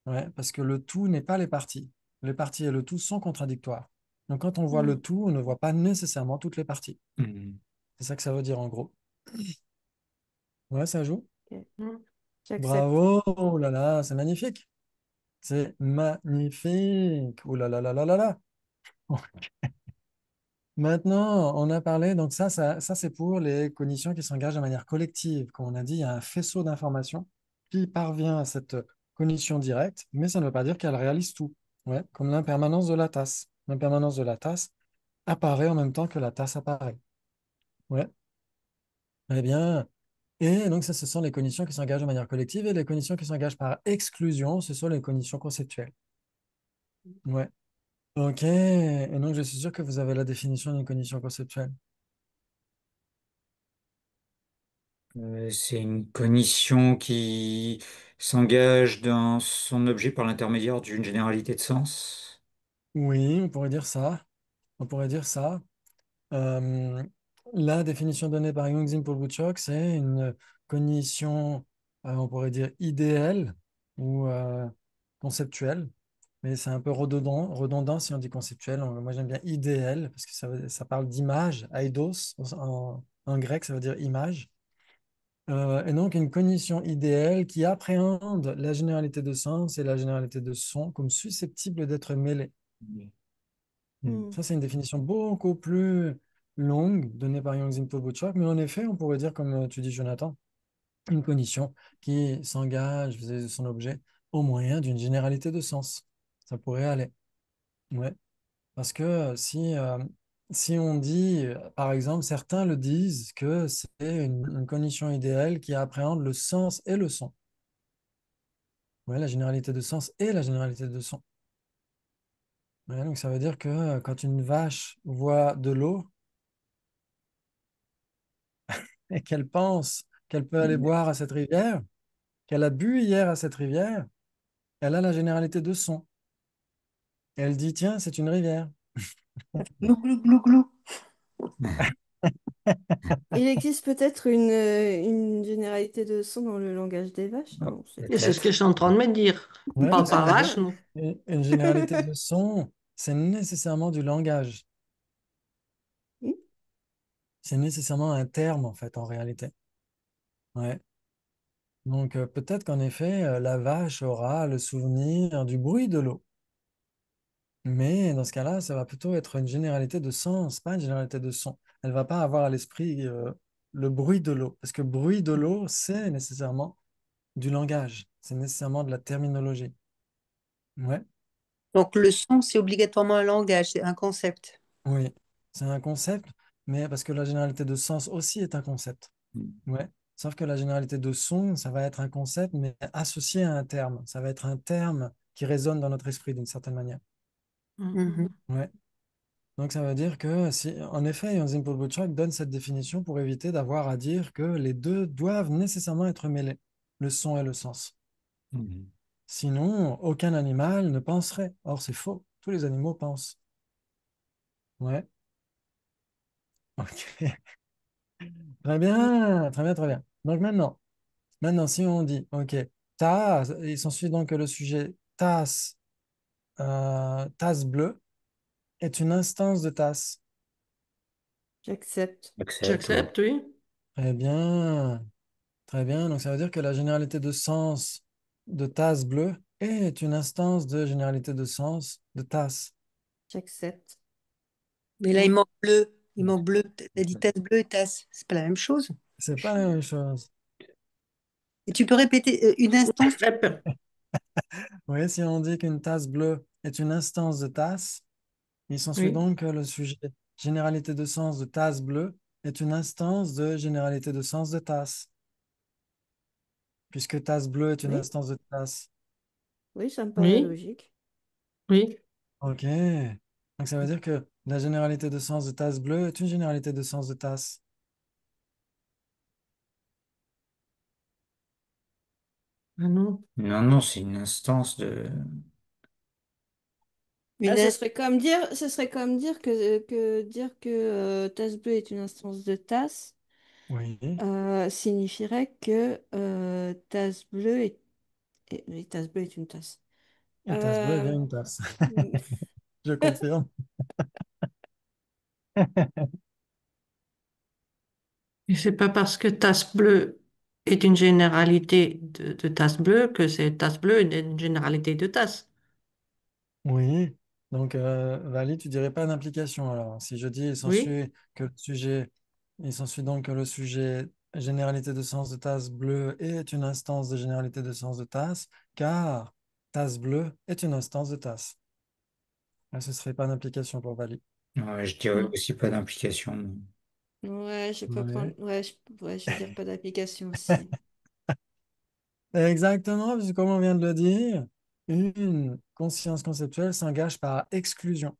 Speaker 1: Ouais, parce que le tout n'est pas les parties. Les parties et le tout sont contradictoires. Donc, quand on voit
Speaker 5: Hmm.
Speaker 1: le tout, on ne voit pas nécessairement toutes les parties.
Speaker 2: Hmm.
Speaker 1: C'est ça que ça veut dire en gros. Ouais, ça joue.
Speaker 5: Ok.
Speaker 4: Mm.
Speaker 5: J'accepte.
Speaker 1: Bravo, oh là là, c'est magnifique. C'est magnifique. Oh là là là là là là. Maintenant, on a parlé, donc ça c'est pour les cognitions qui s'engagent de manière collective. Comme on a dit, il y a un faisceau d'informations qui parvient à cette cognition directe, mais ça ne veut pas dire qu'elle réalise tout. Ouais, comme l'impermanence de la tasse. L'impermanence de la tasse apparaît en même temps que la tasse apparaît. Ouais, eh bien, et donc ça, ce sont les cognitions qui s'engagent de manière collective, et les cognitions qui s'engagent par exclusion, ce sont les cognitions conceptuelles. Ouais, ok, et donc je suis sûr que vous avez la définition d'une cognition conceptuelle.
Speaker 2: C'est une cognition qui s'engage dans son objet par l'intermédiaire d'une généralité de sens.
Speaker 1: Oui, on pourrait dire ça. On pourrait dire ça. Euh, la définition donnée par Jung Paul Butchok, c'est une cognition, on pourrait dire idéale ou conceptuelle, mais c'est un peu redondant si on dit conceptuel. Moi, j'aime bien idéal parce que ça parle d'image, eidos, en grec, ça veut dire image. Et donc, une cognition idéale qui appréhende la généralité de sens et la généralité de son comme susceptibles d'être mêlées.
Speaker 5: Hmm.
Speaker 1: Ça, c'est une définition beaucoup plus longue donnée par Yang Paul Butchak, mais en effet, on pourrait dire, comme tu dis, Jonathan, une cognition qui s'engage vis-à-vis de son objet au moyen d'une généralité de sens. Ça pourrait aller. Ouais. Parce que si on dit, par exemple, certains le disent que c'est une cognition idéale qui appréhende le sens et le son. Ouais, la généralité de sens et la généralité de son. Ouais, donc ça veut dire que quand une vache voit de l'eau, et qu'elle pense qu'elle peut aller boire à cette rivière, qu'elle a bu hier à cette rivière, elle a la généralité de son. Et elle dit, tiens, c'est une rivière.
Speaker 3: Glou, glou, glou, glou.
Speaker 5: Il existe peut-être une généralité de son dans le langage des vaches?
Speaker 2: Oh,
Speaker 5: Non, c'est
Speaker 4: Et c'est ce que je
Speaker 2: peut-être.
Speaker 4: suis en train de me dire. On
Speaker 1: Ouais, donc
Speaker 4: parle
Speaker 1: ça
Speaker 4: pas
Speaker 1: veut dire
Speaker 4: vache, nous.
Speaker 1: une généralité de son, c'est nécessairement du langage.
Speaker 5: Hmm.
Speaker 1: C'est nécessairement un terme, en fait, en réalité. Ouais. Donc peut-être qu'en effet, la vache aura le souvenir du bruit de l'eau. Mais dans ce cas-là, ça va plutôt être une généralité de sens, pas une généralité de son. Elle va pas avoir à l'esprit le bruit de l'eau, parce que bruit de l'eau, c'est nécessairement du langage, c'est nécessairement de la terminologie. Ouais,
Speaker 3: Donc le son, c'est obligatoirement un langage, c'est un concept.
Speaker 1: oui, c'est un concept, mais parce que la généralité de sens aussi est un concept. Ouais, sauf que la généralité de son, ça va être un concept, mais associé à un terme. Ça va être un terme qui résonne dans notre esprit d'une certaine manière.
Speaker 3: Mhm.
Speaker 1: Ouais. Donc ça veut dire que, si, en effet, Jan Paul Butchak donne cette définition pour éviter d'avoir à dire que les deux doivent nécessairement être mêlés, le son et le sens.
Speaker 2: Mhm.
Speaker 1: Sinon, aucun animal ne penserait. Or, c'est faux. Tous les animaux pensent. Ouais. Ok. Très bien, très bien, très bien. Donc maintenant, si on dit, OK, tasse, il s'ensuit donc que le sujet tasse, tasse bleue est une instance de tasse.
Speaker 5: J'accepte.
Speaker 2: Accepte, oui.
Speaker 4: J'accepte, oui.
Speaker 1: Très bien, très bien. Donc ça veut dire que la généralité de sens de tasse bleue est une instance de généralité de sens de tasse.
Speaker 5: J'accepte.
Speaker 3: Mais là, il manque bleu. Il manque bleu. T'as dit tasse bleue et tasse. C'est pas la même chose.
Speaker 1: C'est pas la même chose.
Speaker 3: Et tu peux répéter une instance.
Speaker 4: Accepte.
Speaker 1: Oui, si on dit qu'une tasse bleue est une instance de tasse, il s'ensuit
Speaker 4: Oui.
Speaker 1: donc que le sujet généralité de sens de tasse bleue est une instance de généralité de sens de tasse, puisque tasse bleue est une
Speaker 5: Oui,
Speaker 1: instance de tasse.
Speaker 5: oui, ça me paraît
Speaker 4: Oui.
Speaker 5: logique.
Speaker 4: Oui.
Speaker 1: OK. Donc ça veut dire que la généralité de sens de tasse bleue est une généralité de sens de tasse.
Speaker 4: Ah non.
Speaker 2: Non, non, c'est une instance de...
Speaker 5: Ah,
Speaker 3: Une,
Speaker 5: ce serait comme dire que tasse bleue est une instance de tasse
Speaker 1: Oui.
Speaker 5: signifierait que tasse bleue oui, tasse bleue est une tasse.
Speaker 1: Et tasse bleue est
Speaker 5: Euh,
Speaker 1: bien une tasse. Je confirme.
Speaker 4: Et c'est pas parce que tasse bleue est une généralité de tasse bleue que c'est tasse bleue une généralité de tasse.
Speaker 1: Oui. Donc, Vali, tu dirais pas d'implication. Alors, si je dis,
Speaker 4: Oui.
Speaker 1: il s'ensuit donc que le sujet généralité de sens de tasse bleue est une instance de généralité de sens de tasse, car tasse bleue est une instance de tasse. Là, ce serait pas d'implication pour Vali.
Speaker 2: Ouais, je dirais
Speaker 4: Mm.
Speaker 2: aussi pas d'implication.
Speaker 5: Ouais, je peux prendre.
Speaker 1: Ouais.
Speaker 5: Ouais, je vais dire pas d'application aussi.
Speaker 1: Exactement, parce que comme on vient de le dire, une conscience conceptuelle s'engage par exclusion.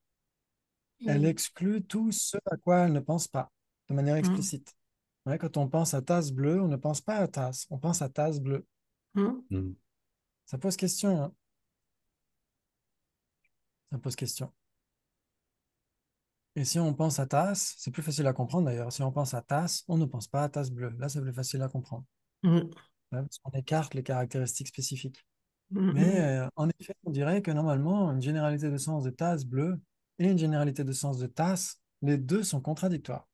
Speaker 1: Elle
Speaker 5: Hmm.
Speaker 1: exclut tout ce à quoi elle ne pense pas, de manière
Speaker 4: Mm.
Speaker 1: explicite. Ouais, quand on pense à tasse bleue, on ne pense pas à tasse, on pense à tasse bleue.
Speaker 4: Mm.
Speaker 2: Mm.
Speaker 1: Ça pose question, hein. Ça pose question. Et si on pense à tasse, c'est plus facile à comprendre d'ailleurs. Si on pense à tasse, on ne pense pas à tasse bleue. Là, c'est plus facile à comprendre.
Speaker 4: Mm.
Speaker 1: Ouais, parce qu'on écarte les caractéristiques spécifiques.
Speaker 4: Mm.
Speaker 1: Mais
Speaker 4: Mm.
Speaker 1: en effet, on dirait que normalement, une généralité de sens de tasse bleue et une généralité de sens de tasse, les deux sont contradictoires.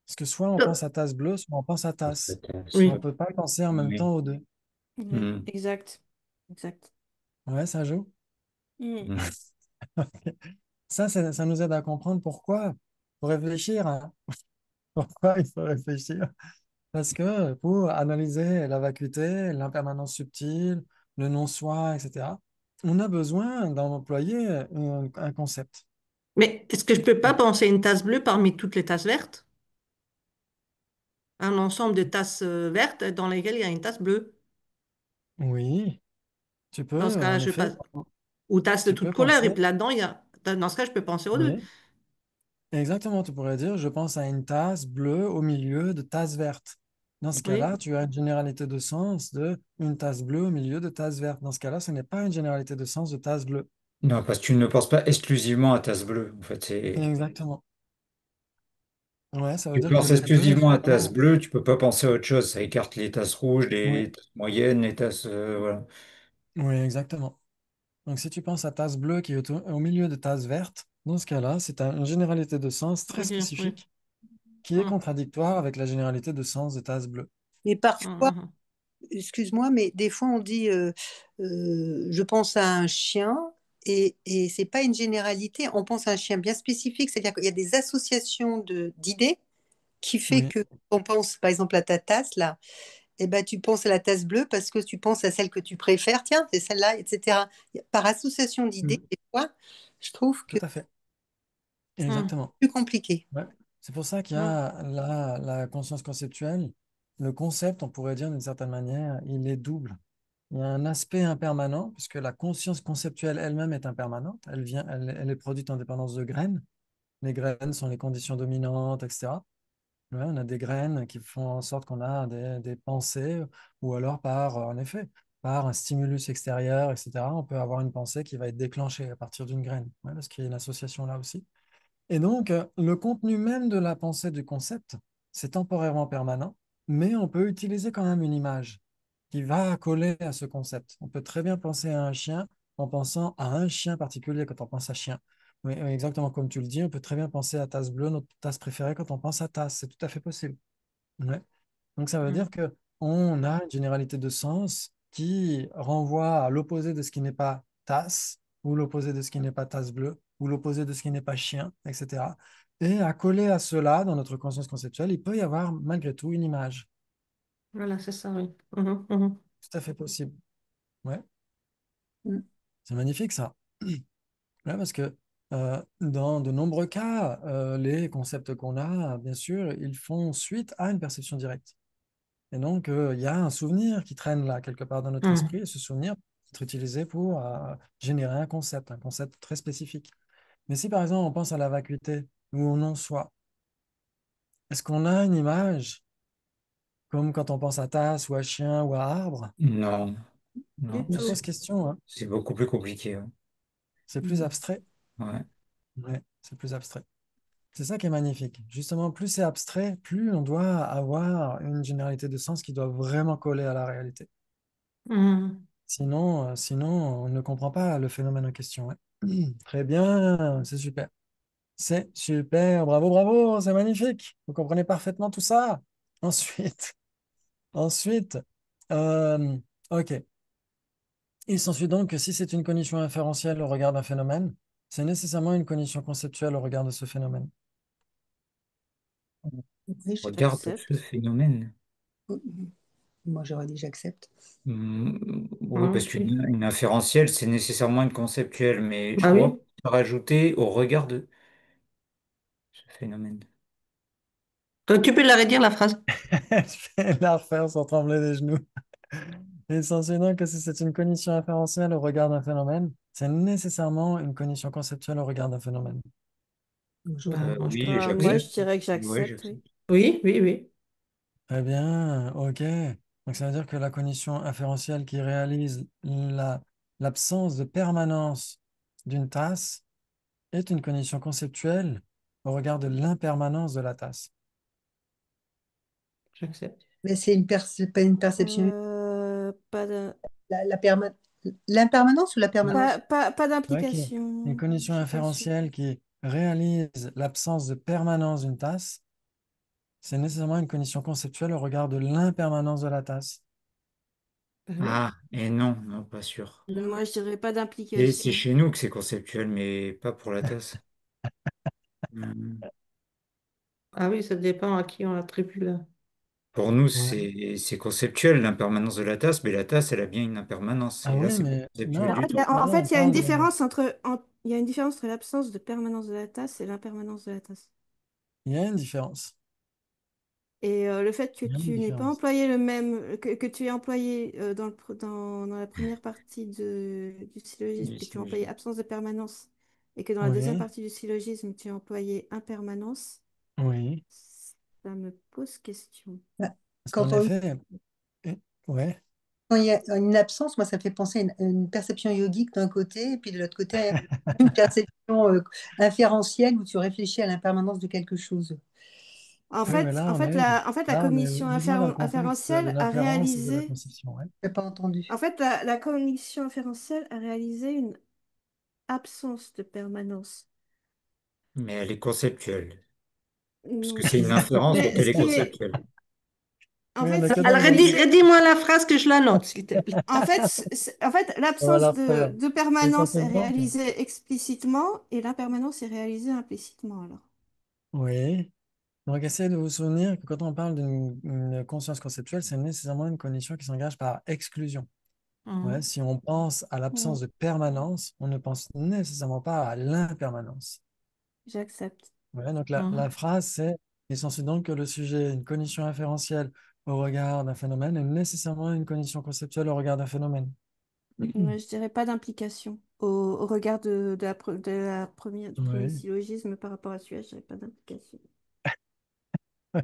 Speaker 1: Parce que soit on pense à tasse bleue, soit on pense à tasse. On ne
Speaker 4: Oui.
Speaker 1: peut pas penser en même
Speaker 2: Oui.
Speaker 1: temps aux deux.
Speaker 5: Ouais,
Speaker 2: Mm.
Speaker 5: exact. Exact.
Speaker 1: Ouais, ça joue.
Speaker 5: Hmm.
Speaker 2: Mm.
Speaker 1: Ça nous aide à comprendre pourquoi. Pour réfléchir, hein. Pourquoi il faut réfléchir? Parce que pour analyser la vacuité, l'impermanence subtile, le non-soi, etc., on a besoin d'employer un concept.
Speaker 4: Mais est-ce que je peux pas penser une tasse bleue parmi toutes les tasses vertes? Un ensemble de tasses vertes dans lesquelles il y a une tasse bleue.
Speaker 1: Oui, tu
Speaker 4: Dans ce
Speaker 1: peux,
Speaker 4: cas-là,
Speaker 1: en
Speaker 4: je
Speaker 1: effet,
Speaker 4: passe. Ou tasses de
Speaker 1: tu
Speaker 4: toutes
Speaker 1: peux
Speaker 4: couleurs. Et
Speaker 1: penser,
Speaker 4: puis là-dedans, il y a. Dans ce cas, je peux penser aux deux.
Speaker 1: oui, exactement, tu pourrais dire, je pense à une tasse bleue au milieu de tasse verte. Dans ce
Speaker 4: Oui.
Speaker 1: cas-là, tu as une généralité de sens de une tasse bleue au milieu de tasse verte. Dans ce cas-là, ce n'est pas une généralité de sens de tasse bleue.
Speaker 2: Non, parce que tu ne penses pas exclusivement à tasse bleue. En fait,
Speaker 1: Exactement. Ouais, ça veut
Speaker 2: tu
Speaker 1: dire que
Speaker 2: penses
Speaker 1: les deux
Speaker 2: exclusivement
Speaker 1: sont
Speaker 2: à tasse
Speaker 1: vraiment.
Speaker 2: bleue, tu peux pas penser à autre chose. Ça écarte les tasses rouges,
Speaker 1: Oui,
Speaker 2: les tasses moyennes, les tasses, voilà.
Speaker 1: oui, exactement. Donc, si tu penses à tasse bleue qui est au milieu de tasse verte, dans ce cas-là, c'est une généralité de sens très
Speaker 4: Ok, oui.
Speaker 1: spécifique qui est
Speaker 4: Mm.
Speaker 1: contradictoire avec la généralité de sens de tasse bleue.
Speaker 3: Mais
Speaker 4: Mm.
Speaker 3: parfois,
Speaker 4: Mm.
Speaker 3: excuse-moi, mais des fois on dit je pense à un chien et c'est pas une généralité, on pense à un chien bien spécifique, c'est-à-dire qu'il y a des associations d'idées qui fait
Speaker 1: Oui,
Speaker 3: que on pense par exemple à ta tasse là, et ben tu penses à la tasse bleue parce que tu penses à celle que tu préfères, tiens, c'est celle-là, etc. Par association d'idées,
Speaker 1: mm,
Speaker 3: des fois, je trouve que
Speaker 1: tout à fait.
Speaker 4: Mm.
Speaker 1: Exactement.
Speaker 3: c'est plus compliqué.
Speaker 1: Ouais. C'est pour ça qu'il y
Speaker 4: Mm.
Speaker 1: a la conscience conceptuelle. Le concept, on pourrait dire d'une certaine manière, il est double. Il y a un aspect impermanent, puisque la conscience conceptuelle elle-même est impermanente. Elle est produite en dépendance de graines. Les graines sont les conditions dominantes, etc. Ouais, on a des graines qui font en sorte qu'on a des pensées, ou alors en effet, par un stimulus extérieur, etc. On peut avoir une pensée qui va être déclenchée à partir d'une graine, ouais, parce qu'il y a une association là aussi. Et donc, le contenu même de la pensée du concept, c'est temporairement permanent, mais on peut utiliser quand même une image qui va coller à ce concept. On peut très bien penser à un chien en pensant à un chien particulier quand on pense à chien. Oui, oui, exactement comme tu le dis, on peut très bien penser à tasse bleue, notre tasse préférée quand on pense à tasse. C'est tout à fait possible. Ouais. Donc, ça veut dire
Speaker 4: Mm.
Speaker 1: que on a une généralité de sens qui renvoie à l'opposé de ce qui n'est pas tasse, ou l'opposé de ce qui n'est pas tasse bleue, ou l'opposé de ce qui n'est pas chien, etc. Et à coller à cela, dans notre conscience conceptuelle, il peut y avoir malgré tout une image.
Speaker 4: Voilà, c'est ça, oui. Mhm, mhm.
Speaker 1: Tout à fait possible. Ouais.
Speaker 3: Mm.
Speaker 1: C'est magnifique ça. Ouais, parce que dans de nombreux cas, les concepts qu'on a, bien sûr, ils font suite à une perception directe. Et donc, il y a un souvenir qui traîne là, quelque part dans notre
Speaker 4: Mm.
Speaker 1: esprit, et ce souvenir peut être utilisé pour générer un concept très spécifique. Mais si par exemple on pense à la vacuité ou au non-soi, est-ce qu'on a une image, comme quand on pense à tasse ou à chien ou à arbre?
Speaker 2: Non,
Speaker 5: Du
Speaker 2: non,
Speaker 1: Ça
Speaker 5: tout.
Speaker 1: pose question, hein.
Speaker 2: c'est beaucoup plus compliqué. Ouais.
Speaker 1: C'est plus
Speaker 3: Mm.
Speaker 1: abstrait.
Speaker 2: Ouais.
Speaker 1: Ouais, c'est plus abstrait. C'est ça qui est magnifique. Justement, plus c'est abstrait, plus on doit avoir une généralité de sens qui doit vraiment coller à la réalité.
Speaker 4: Mm.
Speaker 1: Sinon, on ne comprend pas le phénomène en question. Ouais. Très bien, c'est super. C'est super, bravo, bravo, c'est magnifique. Vous comprenez parfaitement tout ça. Ensuite, ensuite, euh, ok. Il s'ensuit donc que si c'est une cognition inférentielle au regard d'un phénomène, c'est nécessairement une cognition conceptuelle au regard de ce phénomène.
Speaker 3: Oui,
Speaker 2: Regarde ce
Speaker 5: J'accepte.
Speaker 2: phénomène.
Speaker 3: moi, j'aurais dit j'accepte.
Speaker 2: Oui,
Speaker 4: Ah,
Speaker 2: parce
Speaker 4: ok.
Speaker 2: qu'une inférentielle, c'est nécessairement une conceptuelle, mais je
Speaker 4: Bah
Speaker 2: crois
Speaker 4: oui.
Speaker 2: rajouter au regard de ce phénomène.
Speaker 4: Tu peux la redire, la phrase?
Speaker 1: Je vais la refaire sans trembler des genoux. Il s'ensuit donc que si c'est une cognition inférentielle au regard d'un phénomène, c'est nécessairement une cognition conceptuelle au regard d'un phénomène.
Speaker 4: Bah, moi, je
Speaker 2: Oui,
Speaker 4: pense que
Speaker 5: Moi,
Speaker 4: oui.
Speaker 5: je
Speaker 2: j'accepte.
Speaker 5: dirais que
Speaker 2: Oui,
Speaker 5: j'accepte, oui.
Speaker 2: j'accepte.
Speaker 4: Oui, oui, oui.
Speaker 1: Très bien, ok. Donc ça veut dire que la cognition inférentielle qui réalise l'absence de permanence d'une tasse est une cognition conceptuelle au regard de l'impermanence de la tasse.
Speaker 4: J'accepte.
Speaker 3: Mais c'est pas une perception.
Speaker 5: Pas de-
Speaker 3: La, la perma- L'impermanence ou la permanence?
Speaker 5: pas
Speaker 1: Ouais, une
Speaker 5: d'implication. Je
Speaker 1: cognition
Speaker 5: suis pas sûre.
Speaker 1: inférentielle qui réalise l'absence de permanence d'une tasse, c'est nécessairement une cognition conceptuelle au regard de l'impermanence de la tasse.
Speaker 4: Bah oui.
Speaker 2: Ah, et non, non, pas sûr.
Speaker 4: Non.
Speaker 5: Moi, je dirais pas
Speaker 2: Et c'est
Speaker 5: d'implication.
Speaker 2: chez nous que c'est conceptuel, mais pas pour la tasse. Hmm.
Speaker 4: Ah oui, ça dépend à qui on l'attribue là.
Speaker 2: Pour nous,
Speaker 1: Ouais.
Speaker 2: c'est conceptuel, l'impermanence de la tasse, mais la tasse, elle a bien une impermanence.
Speaker 1: Ah
Speaker 2: Et là,
Speaker 1: oui,
Speaker 2: c'est pas
Speaker 1: mais
Speaker 2: conceptuel
Speaker 5: Mais
Speaker 1: non,
Speaker 2: du tout.
Speaker 1: mais
Speaker 5: en
Speaker 1: là on
Speaker 5: fait, il y a une
Speaker 1: parle de...
Speaker 5: différence il y a une différence entre l'absence de permanence de la tasse et l'impermanence de la tasse.
Speaker 1: Il y a une différence.
Speaker 5: Et le fait que
Speaker 1: Il y a une
Speaker 5: tu n'aies pas
Speaker 1: différence.
Speaker 5: employé le même, que tu aies employé dans la première partie du syllogisme,
Speaker 2: Du
Speaker 5: que tu as employé
Speaker 2: syllogisme.
Speaker 5: absence de permanence, et que dans la deuxième
Speaker 1: Oui,
Speaker 5: partie du syllogisme, tu as employé impermanence,
Speaker 1: oui.
Speaker 5: ça me pose question.
Speaker 3: Bah,
Speaker 1: Parce qu'en
Speaker 3: Quand on,
Speaker 1: effet, ouais.
Speaker 3: quand il y a une absence, moi, ça me fait penser à une perception yogique d'un côté, et puis de l'autre côté, une perception inférentielle où tu réfléchis à l'impermanence de quelque chose.
Speaker 1: Oui, mais
Speaker 5: En fait, la
Speaker 1: là, on est
Speaker 5: cognition
Speaker 1: uniquement dans le contexte de
Speaker 5: inférentielle a
Speaker 1: l'inférence et de la
Speaker 5: réalisé,
Speaker 1: conception. Ouais.
Speaker 3: Je n'ai pas entendu.
Speaker 5: en fait, la cognition inférentielle a réalisé une absence de permanence.
Speaker 2: Mais elle est conceptuelle. Parce que
Speaker 5: Non.
Speaker 2: c'est une inférence, donc
Speaker 5: Mais
Speaker 2: elle
Speaker 5: ce
Speaker 2: est
Speaker 5: qui est,
Speaker 2: conceptuelle.
Speaker 5: en
Speaker 1: Oui, on
Speaker 5: fait,
Speaker 1: est
Speaker 5: ce
Speaker 1: que
Speaker 5: qui
Speaker 1: dans
Speaker 5: est
Speaker 1: le
Speaker 4: Alors,
Speaker 1: domaine.
Speaker 5: réalisé,
Speaker 4: redis-moi la phrase que je la note, s'il te plaît.
Speaker 5: en fait,
Speaker 1: On va la
Speaker 5: l'absence
Speaker 1: refaire.
Speaker 5: de
Speaker 1: Et ça,
Speaker 5: permanence
Speaker 1: c'est
Speaker 5: est
Speaker 1: donc.
Speaker 5: réalisée explicitement et l'impermanence est réalisée implicitement, alors.
Speaker 1: Oui. Donc, essayez de vous souvenir que quand on parle d'une conscience conceptuelle, c'est nécessairement une condition qui s'engage par exclusion. Ouais,
Speaker 4: Mhm.
Speaker 1: si on pense à
Speaker 5: Mm,
Speaker 1: l'absence de permanence, on ne pense nécessairement pas à l'impermanence.
Speaker 5: j'accepte.
Speaker 1: Ouais, donc la
Speaker 4: Mhm.
Speaker 1: phrase, c'est il s'ensuit donc que le sujet, une condition inférentielle au regard d'un phénomène est nécessairement une condition conceptuelle au regard d'un phénomène.
Speaker 5: Ouais, je dirais pas d'implication. Au regard de la première, du premier
Speaker 1: Oui.
Speaker 5: syllogisme par rapport à celui-là, je dirais pas d'implication.
Speaker 1: Ok.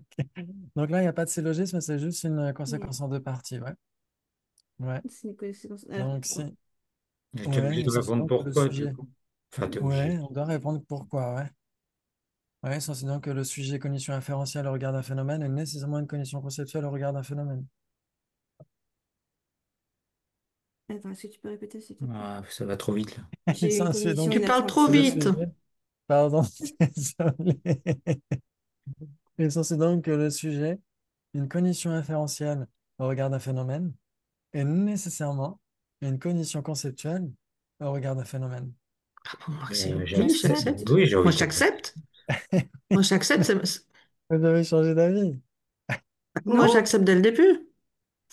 Speaker 1: Donc là, il n'y a pas de syllogisme, c'est juste une
Speaker 5: Non,
Speaker 1: conséquence en deux parties. Ouais. Ouais.
Speaker 5: c'est une coïncidence. Alors,
Speaker 1: Donc,
Speaker 5: ouais.
Speaker 2: Et t'es obligé
Speaker 1: ouais,
Speaker 2: de
Speaker 1: il s'ensuit
Speaker 2: répondre
Speaker 1: donc que le
Speaker 2: pourquoi, du
Speaker 1: sujet.
Speaker 2: coup. Enfin, t'es
Speaker 1: Ouais,
Speaker 2: obligé.
Speaker 1: on doit répondre pourquoi. Ouais. Ouais, il s'ensuit donc que le sujet cognition inférentielle au regard d'un phénomène est nécessairement une cognition conceptuelle au regard d'un phénomène.
Speaker 5: Attends, est-ce que tu peux répéter, s'il te plaît?
Speaker 2: Ah, ça va trop vite, là.
Speaker 1: Il
Speaker 5: J'ai eu une
Speaker 1: s'ensuit
Speaker 5: cognition
Speaker 1: donc
Speaker 4: Tu parles trop
Speaker 1: que le
Speaker 5: inattentive.
Speaker 4: vite.
Speaker 1: sujet. Pardon, désolé. Il s'ensuit donc que le sujet, une cognition inférentielle au regard d'un phénomène, est nécessairement une cognition conceptuelle au regard d'un phénomène.
Speaker 4: Ah bon,
Speaker 2: Mais,
Speaker 4: Maxime, oui,
Speaker 2: j'accepte.
Speaker 5: J'accepte.
Speaker 4: j'accepte.
Speaker 2: Oui, j'ai
Speaker 4: Moi,
Speaker 2: envie de te dire.
Speaker 4: j'accepte. Moi, j'accepte.
Speaker 1: Vous avez changé d'avis.
Speaker 4: Moi,
Speaker 5: Non,
Speaker 4: j'accepte dès le début.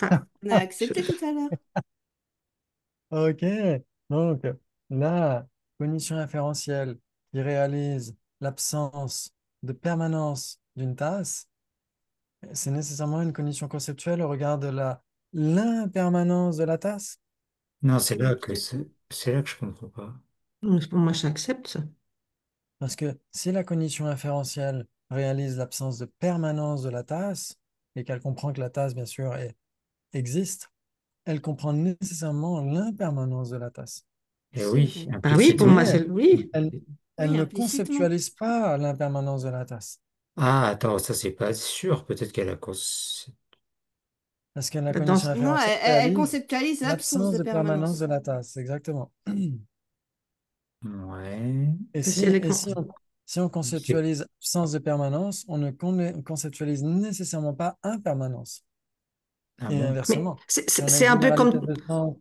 Speaker 4: Enfin,
Speaker 5: on a
Speaker 4: je-
Speaker 5: accepté tout à l'heure.
Speaker 1: Ok, donc la cognition inférentielle qui réalise l'absence de permanence d'une tasse, c'est nécessairement une cognition conceptuelle au regard de l'impermanence de la tasse.
Speaker 2: Non,
Speaker 5: D'implication.
Speaker 2: c'est là que je comprends pas.
Speaker 4: moi, j'accepte ça.
Speaker 1: Parce que si la cognition inférentielle réalise l'absence de permanence de la tasse, et qu'elle comprend que la tasse, bien sûr, existe, elle comprend nécessairement l'impermanence de la tasse.
Speaker 2: Eh oui,
Speaker 4: Bah oui, pour moi,
Speaker 2: implicitement.
Speaker 1: Mais
Speaker 4: c'est oui.
Speaker 1: elle, elle
Speaker 5: Oui,
Speaker 1: ne
Speaker 5: implicitement.
Speaker 1: conceptualise pas l'impermanence de la tasse.
Speaker 2: Ah, attends, ça, c'est pas sûr. Peut-être qu'elle a
Speaker 1: Parce que la
Speaker 4: Dans,
Speaker 1: cognition
Speaker 5: Non,
Speaker 1: inférentielle
Speaker 5: elle
Speaker 1: réalise
Speaker 5: conceptualise l'absence
Speaker 1: l'absence
Speaker 5: de
Speaker 1: de permanence de
Speaker 5: permanence.
Speaker 1: la tasse, exactement.
Speaker 2: Ouais.
Speaker 1: Et
Speaker 4: si
Speaker 1: si,
Speaker 4: elle est
Speaker 1: et si on, si on
Speaker 2: C'est-
Speaker 1: conceptualise absence de permanence, on ne conceptualise nécessairement pas impermanence.
Speaker 2: Ah
Speaker 1: Et
Speaker 2: bon?
Speaker 4: Mais
Speaker 1: inversement, si on a
Speaker 4: c'est
Speaker 1: une
Speaker 4: un peu
Speaker 1: généralité
Speaker 4: comme.
Speaker 1: de sens.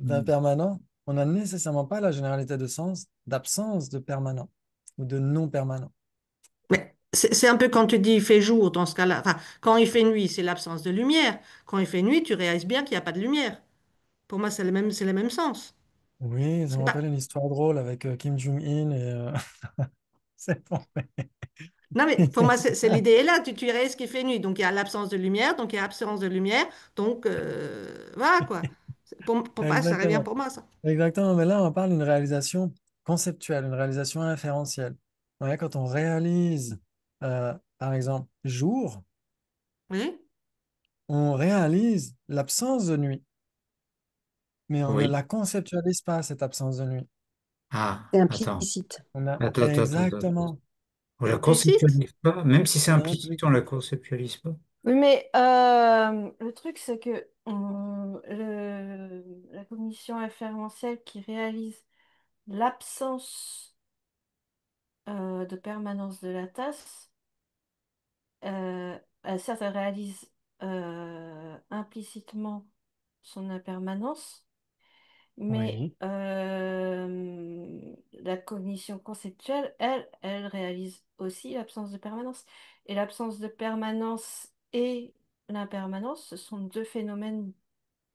Speaker 2: Mm.
Speaker 1: d'impermanent, on n'a nécessairement pas la généralité de sens d'absence de permanent ou de non permanent.
Speaker 4: Mais c'est un peu quand tu dis il fait jour dans ce cas-là. Enfin, quand il fait nuit, c'est l'absence de lumière. Quand il fait nuit, tu réalises bien qu'il n'y a pas de lumière. Pour moi, c'est le même sens.
Speaker 1: Oui, ça
Speaker 4: C'est
Speaker 1: me rappelle
Speaker 4: pas...
Speaker 1: une histoire drôle avec Kim Jong-un et c'est bon.
Speaker 4: Non, mais pour moi, c'est l'idée est là. Tu réalises qu'il fait nuit. Donc, il y a l'absence de lumière. Donc, il y a absence de lumière. Donc, voilà quoi. Pour moi, ça revient
Speaker 1: Exactement.
Speaker 4: pour moi, ça.
Speaker 1: Exactement, mais là, on parle d'une réalisation conceptuelle, une réalisation inférentielle. Ouais, quand on réalise, par exemple, jour,
Speaker 4: Oui?
Speaker 1: on réalise l'absence de nuit, mais on ne
Speaker 2: Oui.
Speaker 1: la conceptualise pas, cette absence de nuit.
Speaker 2: Ah,
Speaker 3: C'est
Speaker 2: attends.
Speaker 3: implicite.
Speaker 1: On a...
Speaker 2: Attends.
Speaker 1: Exactement.
Speaker 2: On la
Speaker 4: Implicite?
Speaker 2: conceptualise pas, même si c'est
Speaker 1: C'est
Speaker 2: implicite, on
Speaker 1: implicite.
Speaker 2: la conceptualise pas.
Speaker 5: Oui, mais le truc, c'est que la cognition inférentielle qui réalise l'absence de permanence de la tasse, certes, elle réalise implicitement son impermanence, mais
Speaker 1: Oui,
Speaker 5: la cognition conceptuelle, elle réalise aussi l'absence de permanence. Et l'absence de permanence et l'impermanence, ce sont deux phénomènes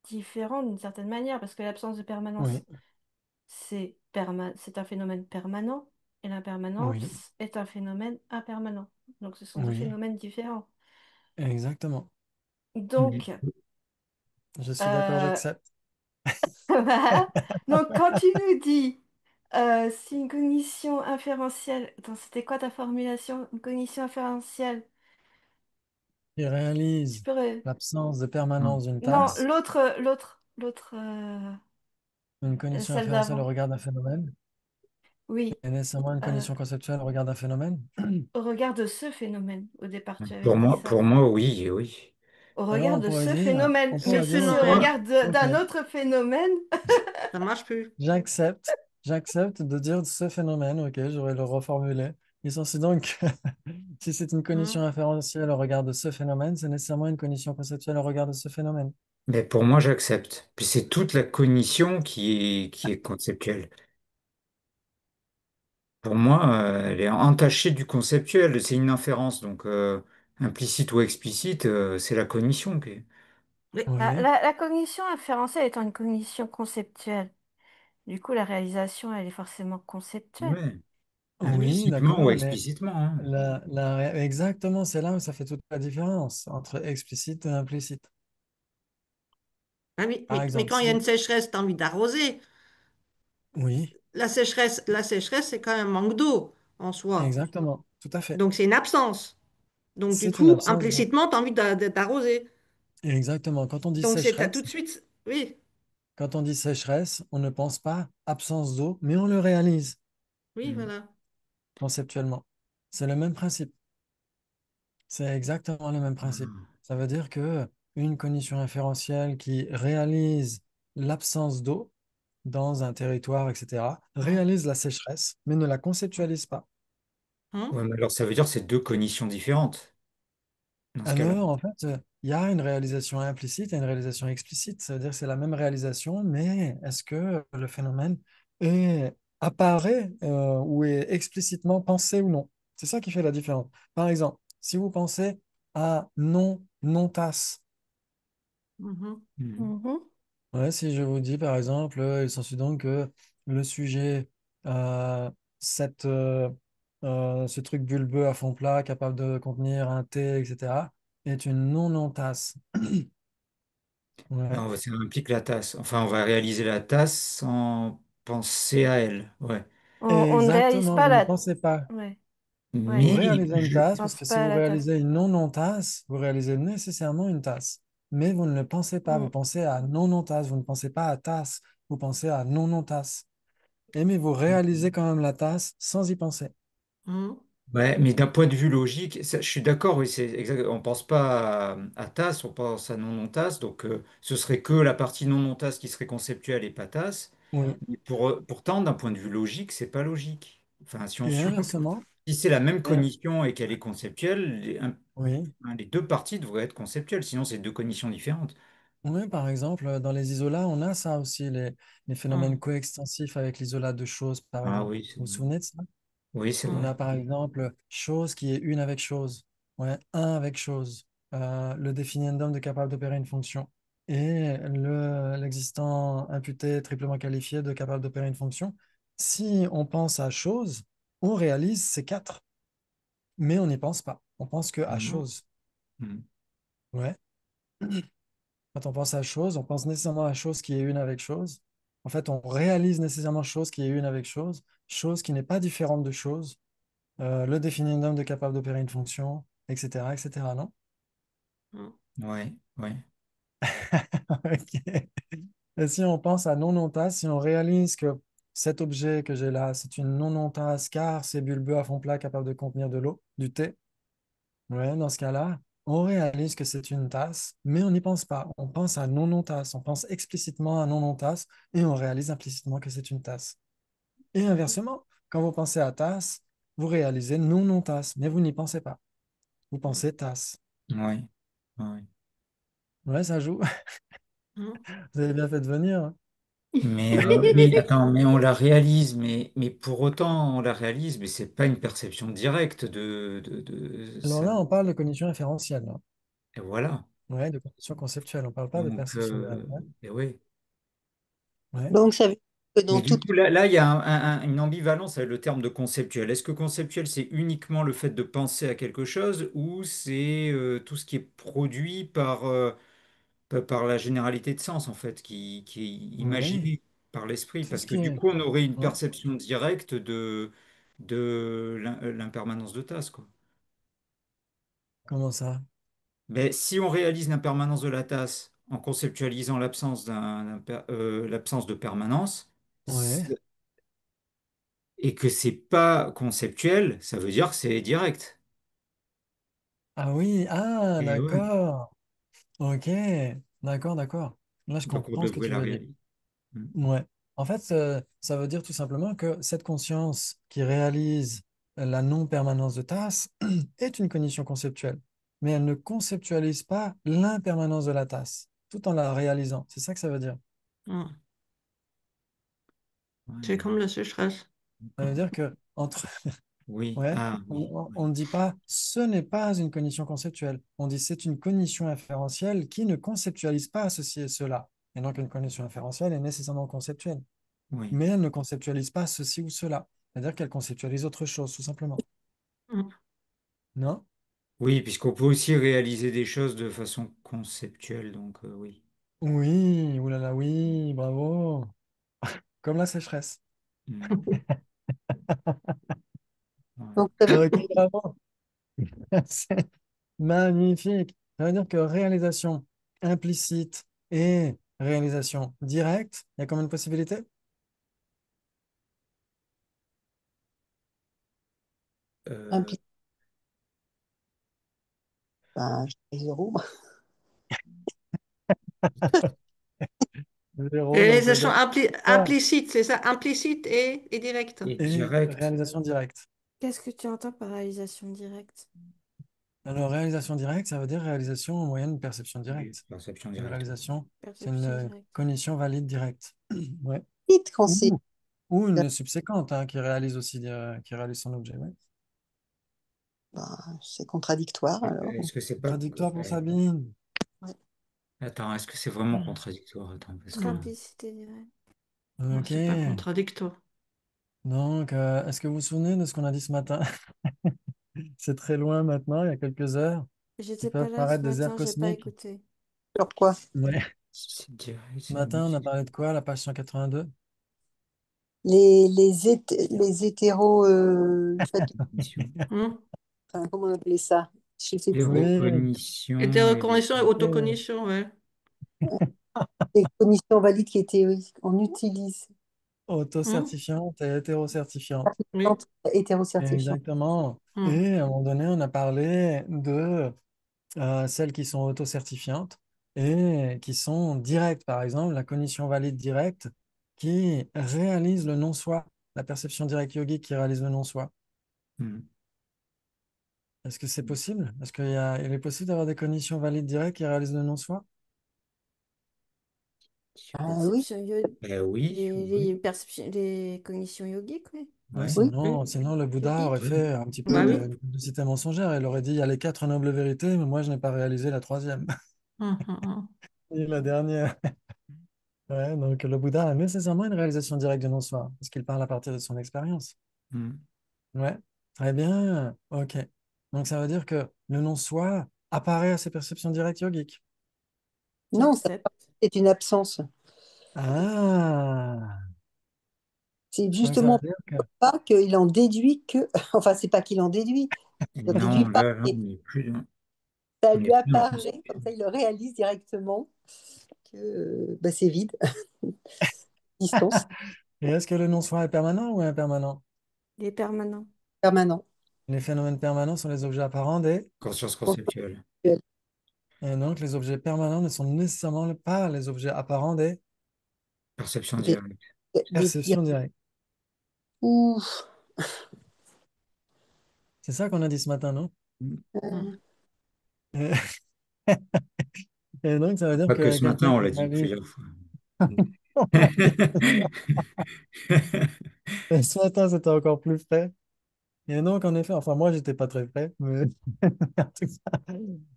Speaker 5: différents d'une certaine manière, parce que l'absence de permanence,
Speaker 1: oui,
Speaker 5: c'est un phénomène permanent, et
Speaker 1: oui,
Speaker 5: l'impermanence est un phénomène impermanent. Donc ce sont deux
Speaker 1: oui,
Speaker 5: phénomènes différents.
Speaker 1: exactement.
Speaker 5: Donc,
Speaker 1: Je suis d'accord,
Speaker 5: euh,
Speaker 1: j'accepte.
Speaker 5: voilà. Donc quand tu nous dis si une cognition inférentielle, attends, c'était quoi ta formulation? Une cognition inférentielle,
Speaker 1: Il
Speaker 5: tu
Speaker 1: réalise
Speaker 5: peux...
Speaker 1: l'absence de
Speaker 2: Non.
Speaker 1: permanence d'une
Speaker 5: Non,
Speaker 1: tasse,
Speaker 5: l'autre,
Speaker 1: une cognition
Speaker 5: celle
Speaker 1: inférentielle au
Speaker 5: d'avant.
Speaker 1: regard d'un phénomène,
Speaker 5: Oui,
Speaker 1: et nécessairement une
Speaker 5: euh,
Speaker 1: cognition conceptuelle au regard d'un phénomène.
Speaker 5: au regard de ce phénomène. Au départ, tu avais
Speaker 2: Pour
Speaker 5: dit
Speaker 2: moi,
Speaker 5: ça.
Speaker 2: pour moi, oui, oui.
Speaker 5: Au
Speaker 1: Alors
Speaker 5: regard de ce
Speaker 1: on
Speaker 5: phénomène.
Speaker 4: Ce
Speaker 5: Mais
Speaker 1: pourrait dire,
Speaker 5: si
Speaker 4: phénomène,
Speaker 5: au regard
Speaker 1: ok,
Speaker 5: d'un autre phénomène,
Speaker 4: ça marche plus.
Speaker 1: j'accepte de dire ce phénomène, ok, je vais le reformuler. Il s'agit donc, si c'est une cognition
Speaker 4: Hein.
Speaker 1: inférentielle au regard de ce phénomène, c'est nécessairement une cognition conceptuelle au regard de ce phénomène.
Speaker 2: Mais pour moi, j'accepte. Puis c'est toute la cognition qui est conceptuelle. Pour moi, elle est entachée du conceptuel. C'est une inférence, donc implicite ou explicite, c'est la cognition qui est.
Speaker 4: Oui.
Speaker 1: Oui,
Speaker 5: la cognition inférentielle étant une cognition conceptuelle, du coup, la réalisation, elle est forcément conceptuelle.
Speaker 2: Ouais.
Speaker 1: oui,
Speaker 2: Implicitement ou
Speaker 1: d'accord, mais
Speaker 2: explicitement, hein.
Speaker 1: exactement, c'est là où ça fait toute la différence entre explicite et implicite.
Speaker 4: Ah oui,
Speaker 1: Par
Speaker 4: mais
Speaker 1: exemple,
Speaker 4: quand il y a une
Speaker 1: si,
Speaker 4: sécheresse, tu as envie d'arroser.
Speaker 1: oui,
Speaker 4: La sécheresse, c'est quand même un manque d'eau en soi.
Speaker 1: exactement, tout à fait.
Speaker 4: Donc, c'est une absence. Donc, du
Speaker 1: C'est une
Speaker 4: coup,
Speaker 1: absence.
Speaker 4: implicitement, tu as envie d'arroser.
Speaker 1: Exactement. Quand on dit
Speaker 4: Donc, c'est t'as tout
Speaker 1: sécheresse,
Speaker 4: de suite. Oui,
Speaker 1: quand on dit sécheresse, on ne pense pas absence d'eau, mais on le réalise
Speaker 4: oui,
Speaker 2: Mm.
Speaker 4: voilà.
Speaker 1: conceptuellement. C'est le même principe. C'est exactement le même principe.
Speaker 2: Ah.
Speaker 1: Ça veut dire que une cognition inférentielle qui réalise l'absence d'eau dans un territoire, etc.,
Speaker 4: Hein,
Speaker 1: réalise la sécheresse, mais ne la conceptualise pas.
Speaker 4: hein.
Speaker 2: Ouais, mais alors ça veut dire que c'est deux cognitions différentes dans ce cas-là.
Speaker 1: Alors, en fait, il y a une réalisation implicite et une réalisation explicite. Ça veut dire que c'est la même réalisation, mais est-ce que le phénomène apparaît ou est explicitement pensé ou non? C'est ça qui fait la différence. Par exemple, si vous pensez à non, non-tasse,
Speaker 4: Mhm.
Speaker 2: Mhm.
Speaker 5: Mhm.
Speaker 1: ouais, si je vous dis par exemple, il s'ensuit donc que le sujet, euh, cette, ce truc bulbeux à fond plat capable de contenir un thé, etc., est une non-non-tasse. Ouais.
Speaker 2: Non, ça implique la tasse. Enfin, on va réaliser la tasse sans penser à elle. Ouais.
Speaker 5: On ne réalise
Speaker 1: Exactement,
Speaker 5: pas
Speaker 1: vous ne
Speaker 5: la...
Speaker 1: pensez pas.
Speaker 5: Ouais,
Speaker 1: Vous
Speaker 5: ouais,
Speaker 2: Mais
Speaker 1: réalisez une
Speaker 2: je,
Speaker 5: on
Speaker 1: tasse parce
Speaker 5: pense
Speaker 1: que si
Speaker 5: pas à
Speaker 1: vous
Speaker 5: la tasse.
Speaker 1: réalisez une non-non-tasse, vous réalisez nécessairement une tasse. Mais vous ne le pensez pas, vous
Speaker 5: Mm.
Speaker 1: pensez à non-non-tasse, vous ne pensez pas à tasse, vous pensez à non-non-tasse. Et mais vous réalisez quand même la tasse sans y penser.
Speaker 4: Mhm.
Speaker 2: ouais, mais d'un point de vue logique, je suis d'accord, oui, c'est exact. On pense pas à tasse, on pense à non-non-tasse. Donc, ce serait que la partie non-non-tasse qui serait conceptuelle et pas tasse.
Speaker 1: Oui.
Speaker 2: Mais pourtant, d'un point de vue logique, c'est pas logique. Enfin, si on
Speaker 1: Et
Speaker 2: suppose,
Speaker 1: inversement,
Speaker 2: si c'est la même
Speaker 1: et-
Speaker 2: cognition et qu'elle est conceptuelle,
Speaker 1: oui.
Speaker 2: les deux parties devraient être conceptuelles, sinon c'est deux cognitions différentes.
Speaker 1: Oui, par exemple, dans les isolats, on a ça aussi, les phénomènes
Speaker 4: Hum,
Speaker 1: coextensifs avec l'isolat de choses, par
Speaker 2: Ah
Speaker 1: exemple.
Speaker 2: oui, c'est
Speaker 1: Vous vous
Speaker 2: vrai.
Speaker 1: souvenez de ça?
Speaker 2: Oui, c'est
Speaker 1: On
Speaker 4: hum,
Speaker 2: vrai.
Speaker 1: a par exemple chose qui est une avec chose, ouais, un avec chose, le définiendum de capable d'opérer une fonction et l'existant imputé triplement qualifié de capable d'opérer une fonction. Si on pense à chose, on réalise ces quatre, mais on n'y pense pas. On pense que à
Speaker 2: Mm,
Speaker 4: hum,
Speaker 1: chose.
Speaker 2: mm.
Speaker 1: Ouais. Quand on pense à chose, on pense nécessairement à chose qui est une avec chose. En fait, on réalise nécessairement chose qui est une avec chose, chose qui n'est pas différente de chose, le définiendum de capable d'opérer une fonction, etc., etc., non?
Speaker 4: hum,
Speaker 2: Ouais, ouais.
Speaker 1: Ok. Et si on pense à non-non-tasse, si on réalise que cet objet que j'ai là, c'est une non-non-tasse car c'est bulbeux à fond plat capable de contenir de l'eau, du thé, ouais, dans ce cas-là, on réalise que c'est une tasse, mais on n'y pense pas. On pense à non-non-tasse, on pense explicitement à non-non-tasse et on réalise implicitement que c'est une tasse. Et
Speaker 4: hum,
Speaker 1: inversement, quand vous pensez à tasse, vous réalisez non-non-tasse, mais vous n'y pensez pas. Vous
Speaker 4: hum,
Speaker 1: pensez tasse.
Speaker 2: Ouais, ouais.
Speaker 1: Ouais, ça joue.
Speaker 4: hum.
Speaker 1: Vous avez bien fait de venir, hein.
Speaker 2: Mais attends, mais on la réalise, mais pour autant on la réalise, mais c'est pas une perception directe
Speaker 1: Alors
Speaker 2: ça.
Speaker 1: là, on parle de cognition inférentielle, là.
Speaker 2: Et voilà.
Speaker 1: Ouais, de cognition conceptuelle. On ne parle pas de
Speaker 2: Donc,
Speaker 1: perception directe. Ouais.
Speaker 2: et oui.
Speaker 1: Ouais.
Speaker 3: Donc, ça veut dire que dans
Speaker 2: Mais du
Speaker 3: toute...
Speaker 2: coup, là, il y a une ambivalence avec le terme de conceptuel. Est-ce que conceptuel, c'est uniquement le fait de penser à quelque chose ou c'est tout ce qui est produit par la généralité de sens, en fait, qui est
Speaker 1: Ouais.
Speaker 2: imaginé par l'esprit?
Speaker 1: Tout
Speaker 2: Parce
Speaker 1: ce
Speaker 2: que
Speaker 1: qui
Speaker 2: du
Speaker 1: est.
Speaker 2: coup, on aurait une
Speaker 1: Ouais.
Speaker 2: perception directe de l'impermanence de tasse, quoi.
Speaker 1: Comment ça?
Speaker 2: Mais si on réalise l'impermanence de la tasse en conceptualisant l'absence de permanence,
Speaker 1: Ouais.
Speaker 2: et que c'est pas conceptuel, ça veut dire que c'est direct.
Speaker 1: Ah oui. Ah,
Speaker 2: Et ouais.
Speaker 1: d'accord. Ok. D'accord, d'accord. Là, je
Speaker 2: Donc on
Speaker 1: comprends ce que
Speaker 2: devrait
Speaker 1: tu
Speaker 2: la
Speaker 1: veux dire.
Speaker 2: réaliser. Mm.
Speaker 1: Ouais. En fait, ça veut dire tout simplement que cette conscience qui réalise la non-permanence de tasse est une cognition conceptuelle, mais elle ne conceptualise pas l'impermanence de la tasse, tout en la réalisant. C'est ça que ça veut dire.
Speaker 4: Hum.
Speaker 2: Ouais,
Speaker 4: C'est comme la sécheresse.
Speaker 1: Ça veut dire que entre,
Speaker 2: oui,
Speaker 1: ouais,
Speaker 2: ah oui,
Speaker 1: on
Speaker 2: oui,
Speaker 1: ne dit pas ce n'est pas une cognition conceptuelle. On dit c'est une cognition inférentielle qui ne conceptualise pas ceci et cela. Et donc une cognition inférentielle est nécessairement conceptuelle,
Speaker 2: oui.
Speaker 1: mais elle ne conceptualise pas ceci ou cela. C'est-à-dire qu'elle conceptualise autre chose, tout simplement.
Speaker 4: Hum,
Speaker 1: Non?
Speaker 2: Oui, puisqu'on peut aussi réaliser des choses de façon conceptuelle, donc oui.
Speaker 1: Oui, oulala, oui, bravo. Comme la sécheresse.
Speaker 2: Mm. Ouais.
Speaker 3: Donc, ça veut
Speaker 1: Ok, bravo. C'est magnifique. Ça veut dire que réalisation implicite et réalisation directe, il y a combien de possibilités?
Speaker 2: Euh,
Speaker 3: impliquer ben, je dirais zéro.
Speaker 1: Zéro, donc ça veut
Speaker 4: Réalisation
Speaker 1: dire pas.
Speaker 4: implicite, c'est ça, implicite et directe.
Speaker 2: et
Speaker 1: Et
Speaker 2: direct,
Speaker 1: réalisation directe.
Speaker 5: Qu'est-ce que tu entends par réalisation directe?
Speaker 1: Alors, réalisation directe, ça veut dire réalisation en moyenne de perception
Speaker 2: oui,
Speaker 1: directe.
Speaker 2: perception
Speaker 1: Une
Speaker 2: directe.
Speaker 1: réalisation, c'est une
Speaker 5: Perception directe.
Speaker 1: cognition valide directe. Ouais.
Speaker 3: Vite quand c'est...
Speaker 1: Ou, ou une subséquente hein, qui réalise aussi qui réalise son objet. Ouais.
Speaker 3: Ben, c'est contradictoire alors.
Speaker 2: Est-ce que c'est pas...
Speaker 1: Contradictoire pour Sabine.
Speaker 3: Ouais.
Speaker 2: Attends, est-ce que c'est vraiment
Speaker 4: Hum.
Speaker 2: contradictoire? Attends, parce que...
Speaker 1: Hmm.
Speaker 5: Implicité directe.
Speaker 4: Non,
Speaker 1: Ok.
Speaker 4: c'est pas contradictoire.
Speaker 1: Donc, est-ce que vous vous souvenez de ce qu'on a dit ce matin? C'est très loin maintenant, il y a quelques heures, qui
Speaker 5: J'étais pas
Speaker 1: peuvent
Speaker 5: là ce
Speaker 1: paraître des aires
Speaker 5: matin, j'ai pas
Speaker 1: cosmiques.
Speaker 5: écouté.
Speaker 3: Sur quoi?
Speaker 1: Ouais.
Speaker 2: C'est direct,
Speaker 1: Ce
Speaker 2: c'est
Speaker 1: matin, on a parlé de quoi, à la page 182?
Speaker 3: Les hétéros... le fait de-
Speaker 2: mission.
Speaker 4: Hum.
Speaker 3: enfin, comment on appelait ça? Je sais plus.
Speaker 1: Oui.
Speaker 2: Recognition et...
Speaker 4: Hétérocognition et
Speaker 1: Ok.
Speaker 4: autocognition, ouais.
Speaker 3: Les cognitions valides qui étaient... Oui, on utilise.
Speaker 4: Hum.
Speaker 1: Autocertifiante et hétérocertifiante.
Speaker 4: Oui.
Speaker 3: Hétérocertifiant.
Speaker 1: Exactement.
Speaker 4: Hum.
Speaker 1: Et à un moment donné, on a parlé de celles qui sont autocertifiantes et qui sont directes. Par exemple, la cognition valide directe qui réalise le non-soi, la perception directe yogique qui réalise le non-soi.
Speaker 2: Hmm.
Speaker 1: Est-ce que c'est possible? Est-ce il est possible d'avoir des cognitions valides directes qui réalisent le non-soi?
Speaker 3: Ah oui,
Speaker 5: Perception
Speaker 2: Oui, oui,
Speaker 5: les perceptions, les cognitions yogiques, oui.
Speaker 1: Oui,
Speaker 2: ouais.
Speaker 3: oui.
Speaker 1: sinon, sinon le Bouddha
Speaker 5: Yogiques.
Speaker 1: aurait
Speaker 2: Oui,
Speaker 1: fait un petit peu
Speaker 4: Bah oui.
Speaker 1: une publicité mensongère. Il aurait dit, il y a les quatre nobles vérités, mais moi, je n'ai pas réalisé la troisième.
Speaker 4: Mhm.
Speaker 1: Et la dernière. Ouais, donc le Bouddha a nécessairement une réalisation directe du non-soi, parce qu'il parle à partir de son expérience.
Speaker 2: mm.
Speaker 1: Ouais, très bien. Ok. Donc ça veut dire que le non-soi apparaît à ses perceptions directes yogiques.
Speaker 3: Non, ça
Speaker 5: J'accepte.
Speaker 3: c'est une absence.
Speaker 1: Ah,
Speaker 3: C'est
Speaker 1: donc ça veut
Speaker 3: justement
Speaker 1: dire que...
Speaker 3: pas qu'il en déduit que, enfin, c'est pas qu'il en déduit, il en déduit
Speaker 2: Non,
Speaker 3: pas,
Speaker 2: là,
Speaker 3: et ça
Speaker 2: on
Speaker 3: lui
Speaker 2: est plus dans le
Speaker 3: apparaît,
Speaker 2: concept.
Speaker 3: comme ça il le réalise directement, que bah, c'est vide, distance,
Speaker 1: Et est-ce que le non-soi est permanent ou impermanent?
Speaker 5: Les permanents.
Speaker 3: permanent.
Speaker 1: Les phénomènes permanents sont les objets apparents des...
Speaker 2: Conscience conceptuelle.
Speaker 1: Et donc les objets permanents ne sont nécessairement pas les objets apparents des
Speaker 2: Perception
Speaker 3: Des,
Speaker 2: directe.
Speaker 1: perceptions directes.
Speaker 3: Ouf.
Speaker 1: C'est ça qu'on a dit ce matin, non?
Speaker 2: Mm.
Speaker 5: Mm.
Speaker 1: Et et donc ça veut dire
Speaker 2: Pas que
Speaker 1: que
Speaker 2: ce matin,
Speaker 1: quelqu'un
Speaker 2: on
Speaker 1: qui
Speaker 2: l'a dit
Speaker 1: réalise...
Speaker 2: plusieurs fois.
Speaker 1: Et ce matin, c'était encore plus frais. Et donc, en effet, enfin, moi, j'étais pas très frais, mais en tout cas,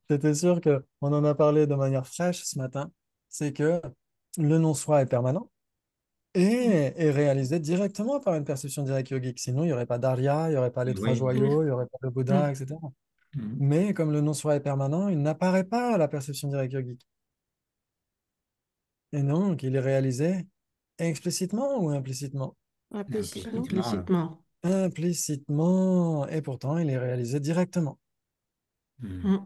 Speaker 1: c'était sûr qu'on en a parlé de manière fraîche ce matin. C'est que le non-soi est permanent et
Speaker 5: Mm.
Speaker 1: est réalisé directement par une perception directe yogique. Sinon, il n'y aurait pas d'Arya, il n'y aurait pas les trois
Speaker 2: Oui.
Speaker 1: joyaux, il n'y aurait pas le
Speaker 4: Mm.
Speaker 1: Bouddha, etc.
Speaker 2: Mm.
Speaker 1: Mais comme le non-soi est permanent, il n'apparaît pas à la perception directe yogique. Et donc, il est réalisé explicitement ou implicitement?
Speaker 5: Implicitement.
Speaker 2: Implicitement, là.
Speaker 4: Implicitement.
Speaker 1: Implicitement. Et pourtant, il est réalisé directement.
Speaker 2: Mm.
Speaker 4: Mm.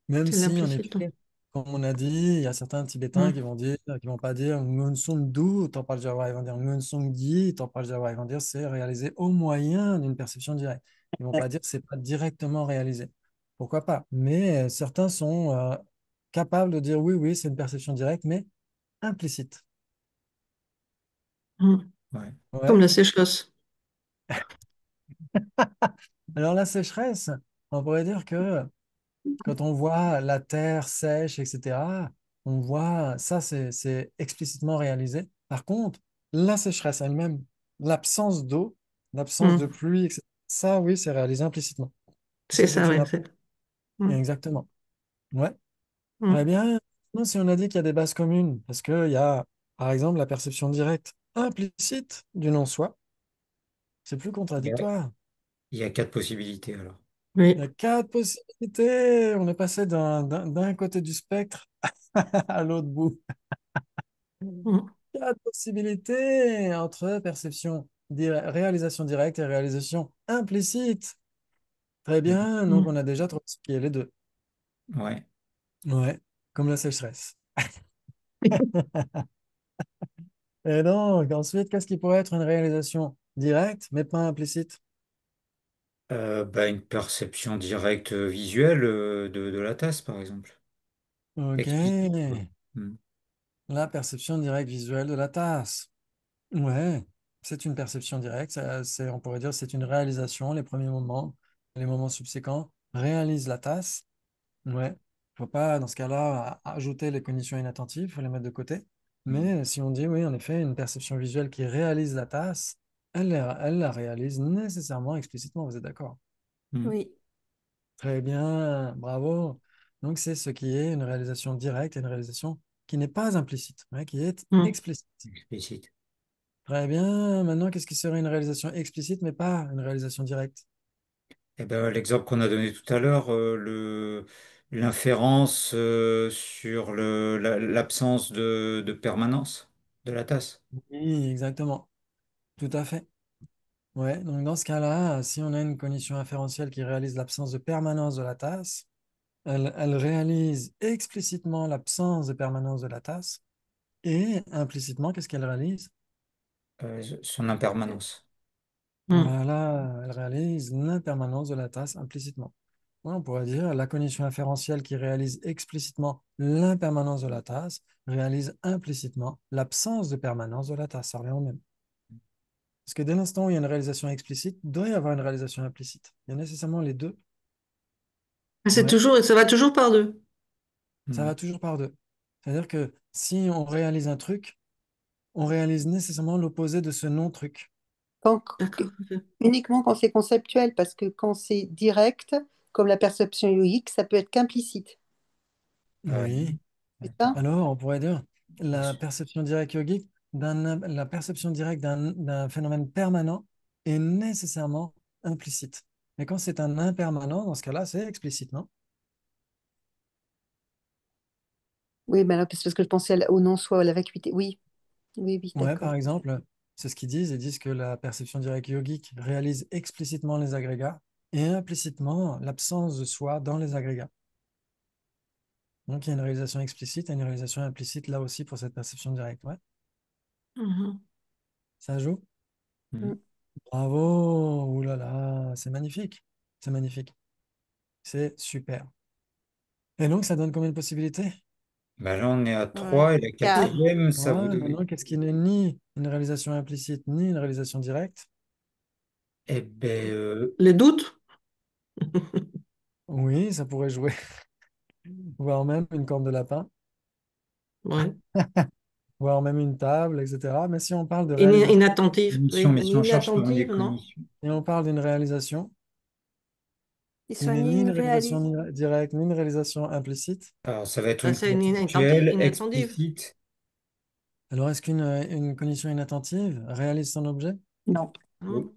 Speaker 1: Même
Speaker 4: C'est
Speaker 1: si, en
Speaker 4: l'implicite.
Speaker 1: effet, comme on a dit, il y a certains Tibétains qui
Speaker 4: Mm.
Speaker 1: vont dire, qui vont pas dire Ngun Sung Du, Topal Jawa, ils vont dire Ngun Sung Gi, Topal Jawa, ils vont dire c'est réalisé au moyen d'une perception directe. Ils vont pas dire c'est pas directement réalisé. Pourquoi pas? Mais certains sont capables de dire oui, oui, c'est une perception directe, mais implicite.
Speaker 4: Mm.
Speaker 2: Ouais.
Speaker 4: Comme
Speaker 1: Ouais.
Speaker 4: la sécheresse.
Speaker 1: Alors la sécheresse, on pourrait dire que quand on voit la terre sèche, etc., on voit ça, c'est explicitement réalisé. Par contre, la sécheresse elle-même, l'absence d'eau, l'absence de
Speaker 4: Mm.
Speaker 1: pluie, etc., ça, oui, c'est réalisé implicitement. Parce
Speaker 4: C'est
Speaker 1: que c'est
Speaker 4: ça,
Speaker 1: une...
Speaker 4: ouais. Mm.
Speaker 1: Exactement. Ouais. Très
Speaker 4: Mm.
Speaker 1: bien. Non, si on a dit qu'il y a des bases communes, parce qu'il y a, par exemple, la perception directe implicite du non-soi, c'est plus
Speaker 2: Il y a,
Speaker 1: contradictoire.
Speaker 2: il y a quatre possibilités alors.
Speaker 1: Il
Speaker 4: Oui.
Speaker 1: y a quatre possibilités. On est passé d'un côté du spectre à l'autre bout.
Speaker 4: Mm.
Speaker 1: Quatre possibilités entre perception, réalisation directe et réalisation implicite. Très bien, donc on
Speaker 4: Mm.
Speaker 1: a déjà trouvé ce qui est les deux.
Speaker 2: Ouais.
Speaker 1: Ouais, comme la sécheresse. Et donc, ensuite, qu'est-ce qui pourrait être une réalisation directe, mais pas implicite?
Speaker 2: Bah, une perception directe visuelle de la tasse, par exemple.
Speaker 1: Ok,
Speaker 2: Explicite, quoi. Mm.
Speaker 1: la perception directe visuelle de la tasse. Ouais, c'est une perception directe, on pourrait dire c'est une réalisation, les premiers moments, les moments subséquents réalisent la tasse. Ouais, faut pas dans ce cas-là ajouter les conditions inattentives, il faut les mettre de côté.
Speaker 2: Mm.
Speaker 1: Mais si on dit oui, en effet, une perception visuelle qui réalise la tasse, elle la réalise nécessairement explicitement, vous êtes d'accord?
Speaker 2: Mm.
Speaker 5: Oui.
Speaker 1: Très bien, bravo. Donc c'est ce qui est une réalisation directe et une réalisation qui n'est pas implicite, ouais, qui est
Speaker 4: Mm.
Speaker 1: explicite.
Speaker 2: Explicite.
Speaker 1: Très bien. Maintenant, qu'est-ce qui serait une réalisation explicite, mais pas une réalisation directe?
Speaker 2: Eh ben, l'exemple qu'on a donné tout à l'heure, l'inférence sur l'absence de permanence de la tasse.
Speaker 1: Oui, exactement. Tout à fait. Ouais. Donc, dans ce cas-là, si on a une cognition inférentielle qui réalise l'absence de permanence de la tasse, elle réalise explicitement l'absence de permanence de la tasse et implicitement, qu'est-ce qu'elle réalise?
Speaker 2: Son impermanence.
Speaker 4: Mm.
Speaker 1: Voilà, elle réalise l'impermanence de la tasse implicitement. Ouais, on pourrait dire la cognition inférentielle qui réalise explicitement l'impermanence de la tasse réalise implicitement l'absence de permanence de la tasse. Ça revient au même. Parce que dès l'instant où il y a une réalisation explicite, il doit y avoir une réalisation implicite. Il y a nécessairement les deux.
Speaker 4: C'est
Speaker 1: Ouais,
Speaker 4: toujours, ça va toujours par deux.
Speaker 1: ça
Speaker 2: Mm.
Speaker 1: va toujours par deux. C'est-à-dire que Si on réalise un truc, on réalise nécessairement l'opposé de ce non-truc.
Speaker 3: Quand-
Speaker 4: D'accord.
Speaker 3: Uniquement quand c'est conceptuel, parce que quand c'est direct, comme la perception yogique, ça peut être qu'implicite.
Speaker 1: Oui.
Speaker 3: C'est ça?
Speaker 1: Alors, on pourrait dire la perception directe yogique la perception directe d'un phénomène permanent est nécessairement implicite. Mais quand c'est un impermanent, dans ce cas-là, c'est explicite, non?
Speaker 3: Oui, mais alors, c'est parce que je pensais au non-soi, à la vacuité. Oui, oui, oui,
Speaker 1: Ouais,
Speaker 3: d'accord.
Speaker 1: par exemple, c'est ce qu'ils disent. Ils disent que la perception directe yogique réalise explicitement les agrégats et implicitement l'absence de soi dans les agrégats. Donc, il y a une réalisation explicite et une réalisation implicite là aussi pour cette perception directe. Ouais,
Speaker 4: Mhm.
Speaker 1: ça joue.
Speaker 3: Mm.
Speaker 2: Mhm.
Speaker 1: Bravo! Ouh là là, c'est magnifique. C'est magnifique. C'est super. Et donc, ça donne combien de possibilités?
Speaker 2: Bah là, on est à
Speaker 5: Ouais.
Speaker 2: 3 et la
Speaker 5: Quatre.
Speaker 2: quatrième, ça
Speaker 1: Ouais,
Speaker 2: voudrait.
Speaker 1: maintenant, qu'est-ce qui n'est ni une réalisation implicite ni une réalisation directe?
Speaker 2: Eh ben,
Speaker 4: Les doutes?
Speaker 1: Oui, ça pourrait jouer, voire même une corne de lapin,
Speaker 4: Ouais.
Speaker 1: voire même une table, etc. Mais si on parle de réalisation,
Speaker 4: Inattentive.
Speaker 2: cognition,
Speaker 4: Oui,
Speaker 2: mais
Speaker 4: une
Speaker 2: si on cherche dans les
Speaker 4: inattentive, non?
Speaker 2: cognitions.
Speaker 1: et on parle d'une réalisation
Speaker 5: Qui
Speaker 1: qui
Speaker 5: soit
Speaker 1: n'est
Speaker 5: ni
Speaker 1: ni
Speaker 5: une
Speaker 1: une réalisation
Speaker 5: réalité.
Speaker 1: directe ni une réalisation implicite,
Speaker 2: Alors, ça va être
Speaker 4: Ah,
Speaker 2: une
Speaker 4: c'est une
Speaker 2: conceptuelle,
Speaker 4: inattentive.
Speaker 2: explicite.
Speaker 1: alors est-ce qu'une cognition inattentive réalise son objet?
Speaker 3: Non.
Speaker 2: Oui.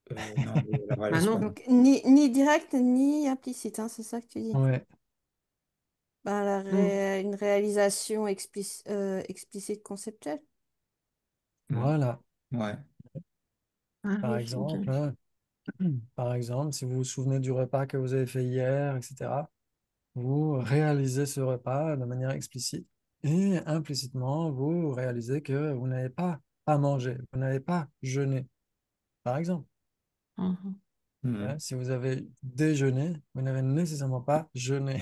Speaker 4: Non.
Speaker 2: Non, elle ne
Speaker 4: Bah
Speaker 2: réalise pas.
Speaker 4: non.
Speaker 5: Donc, ni direct ni implicite, hein, c'est ça que tu dis.
Speaker 1: Ouais,
Speaker 5: Ben,
Speaker 4: Mm.
Speaker 5: une réalisation explicite conceptuelle.
Speaker 2: Mm.
Speaker 1: voilà.
Speaker 2: Ouais.
Speaker 4: Ah
Speaker 1: Par
Speaker 4: oui, ok.
Speaker 1: exemple, par exemple, si vous vous souvenez du repas que vous avez fait hier, etc., vous réalisez ce repas de manière explicite et implicitement, vous réalisez que vous n'avez pas mangé, vous n'avez pas jeûné, par exemple.
Speaker 4: Mhm.
Speaker 1: Hein,
Speaker 2: Mm.
Speaker 1: si vous avez déjeuné, vous n'avez nécessairement pas jeûné.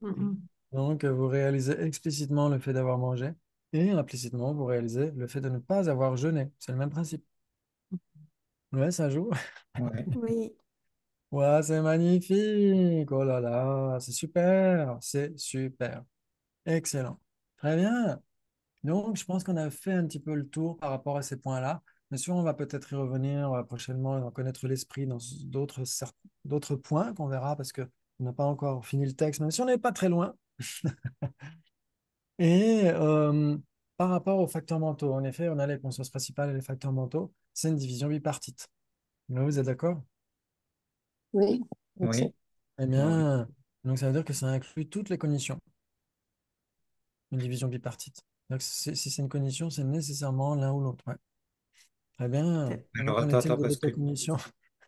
Speaker 4: Mhm.
Speaker 1: Donc, vous réalisez explicitement le fait d'avoir mangé et implicitement, vous réalisez le fait de ne pas avoir jeûné. C'est le même principe. Ouais, ça joue.
Speaker 2: Ouais.
Speaker 5: Oui.
Speaker 1: Ouais, c'est magnifique. Oh là là, c'est super. C'est super. Excellent. Très bien. Donc, je pense qu'on a fait un petit peu le tour par rapport à ces points-là. Bien sûr, on va peut-être y revenir prochainement et en connaître l'esprit dans d'autres points qu'on verra parce qu'on n'a pas encore fini le texte, même si on n'est pas très loin. Et par rapport aux facteurs mentaux, en effet, on a les consciences principales et les facteurs mentaux. C'est une division bipartite. Là, vous êtes d'accord?
Speaker 3: Oui, exact.
Speaker 2: Oui.
Speaker 1: Eh
Speaker 2: Ouais.
Speaker 1: bien, donc ça veut dire que ça inclut toutes les cognitions, une division bipartite. Donc, si c'est une cognition, c'est nécessairement l'un ou l'autre. Ouais. Très bien.
Speaker 5: Ok.
Speaker 1: Et donc,
Speaker 2: Alors,
Speaker 1: qu'en
Speaker 2: attends,
Speaker 1: est-il
Speaker 2: attends,
Speaker 1: de
Speaker 2: parce que
Speaker 1: l'autocognition?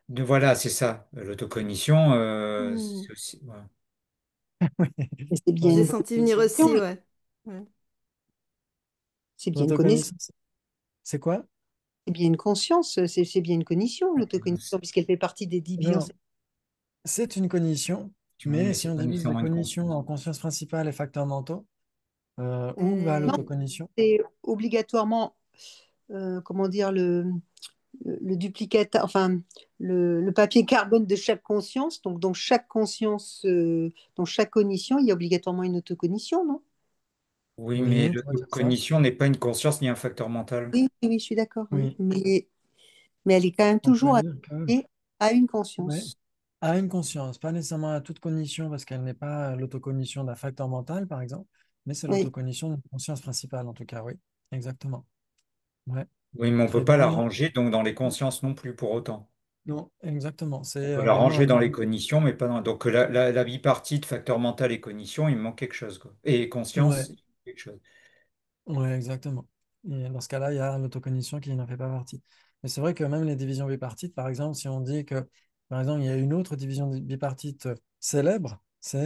Speaker 2: voilà, c'est ça. L'autocognition,
Speaker 5: Hmm.
Speaker 2: c'est aussi. Ouais.
Speaker 1: Oui.
Speaker 3: Et c'est
Speaker 5: Je
Speaker 3: bien
Speaker 1: Ouais,
Speaker 5: l'ai
Speaker 3: une
Speaker 5: senti venir
Speaker 3: cognition.
Speaker 5: aussi, ouais. Ouais.
Speaker 3: C'est bien une connaissance.
Speaker 1: l'autocognition, c'est quoi?
Speaker 3: C'est bien une conscience. C'est bien une cognition, l'autocognition, puisqu'elle fait partie des divisions.
Speaker 1: Non, c'est une cognition, mais
Speaker 2: Mais
Speaker 1: si
Speaker 2: c'est
Speaker 1: on
Speaker 2: pas
Speaker 1: divise la
Speaker 2: nécessairement une
Speaker 1: cognition
Speaker 2: conscience.
Speaker 1: en conscience principale et facteurs mentaux, où va
Speaker 3: Non,
Speaker 5: Hmm.
Speaker 1: l'autocognition?
Speaker 3: c'est obligatoirement, comment dire, le duplicata, enfin, le papier carbone de chaque conscience. Donc, dans chaque conscience, dans chaque cognition, il y a obligatoirement une autocognition, non?
Speaker 2: Oui, mais
Speaker 1: Oui, on pourrait dire ça.
Speaker 2: l'autocognition n'est pas une conscience ni un facteur mental.
Speaker 3: Oui, oui, oui, je suis d'accord, oui.
Speaker 1: Oui,
Speaker 3: Mais elle est quand même
Speaker 1: on pourrait
Speaker 3: toujours
Speaker 1: dire que,
Speaker 3: associée à une
Speaker 1: ouais,
Speaker 3: conscience.
Speaker 1: à une conscience, pas nécessairement à toute cognition, parce qu'elle n'est pas l'autocognition d'un facteur mental, par exemple, mais c'est
Speaker 3: Oui.
Speaker 1: l'autocognition d'une conscience principale, en tout cas, oui, exactement. Ouais,
Speaker 2: Oui, mais on ne peut
Speaker 1: très
Speaker 2: pas la
Speaker 1: bien.
Speaker 2: ranger donc dans les consciences non plus pour autant.
Speaker 1: Non, exactement.
Speaker 2: On
Speaker 1: C'est
Speaker 2: peut la
Speaker 1: vraiment
Speaker 2: ranger
Speaker 1: un
Speaker 2: dans les
Speaker 1: terme.
Speaker 2: cognitions, mais pas dans. Donc la bipartite, facteur mental et cognition, il me manque quelque chose, quoi. Et conscience,
Speaker 1: Ouais,
Speaker 2: il manque quelque chose.
Speaker 1: ouais, exactement. Et dans ce cas-là, il y a l'autocognition qui n'en fait pas partie. Mais c'est vrai que même les divisions bipartites, par exemple, si on dit que, par exemple, il y a une autre division bipartite célèbre, si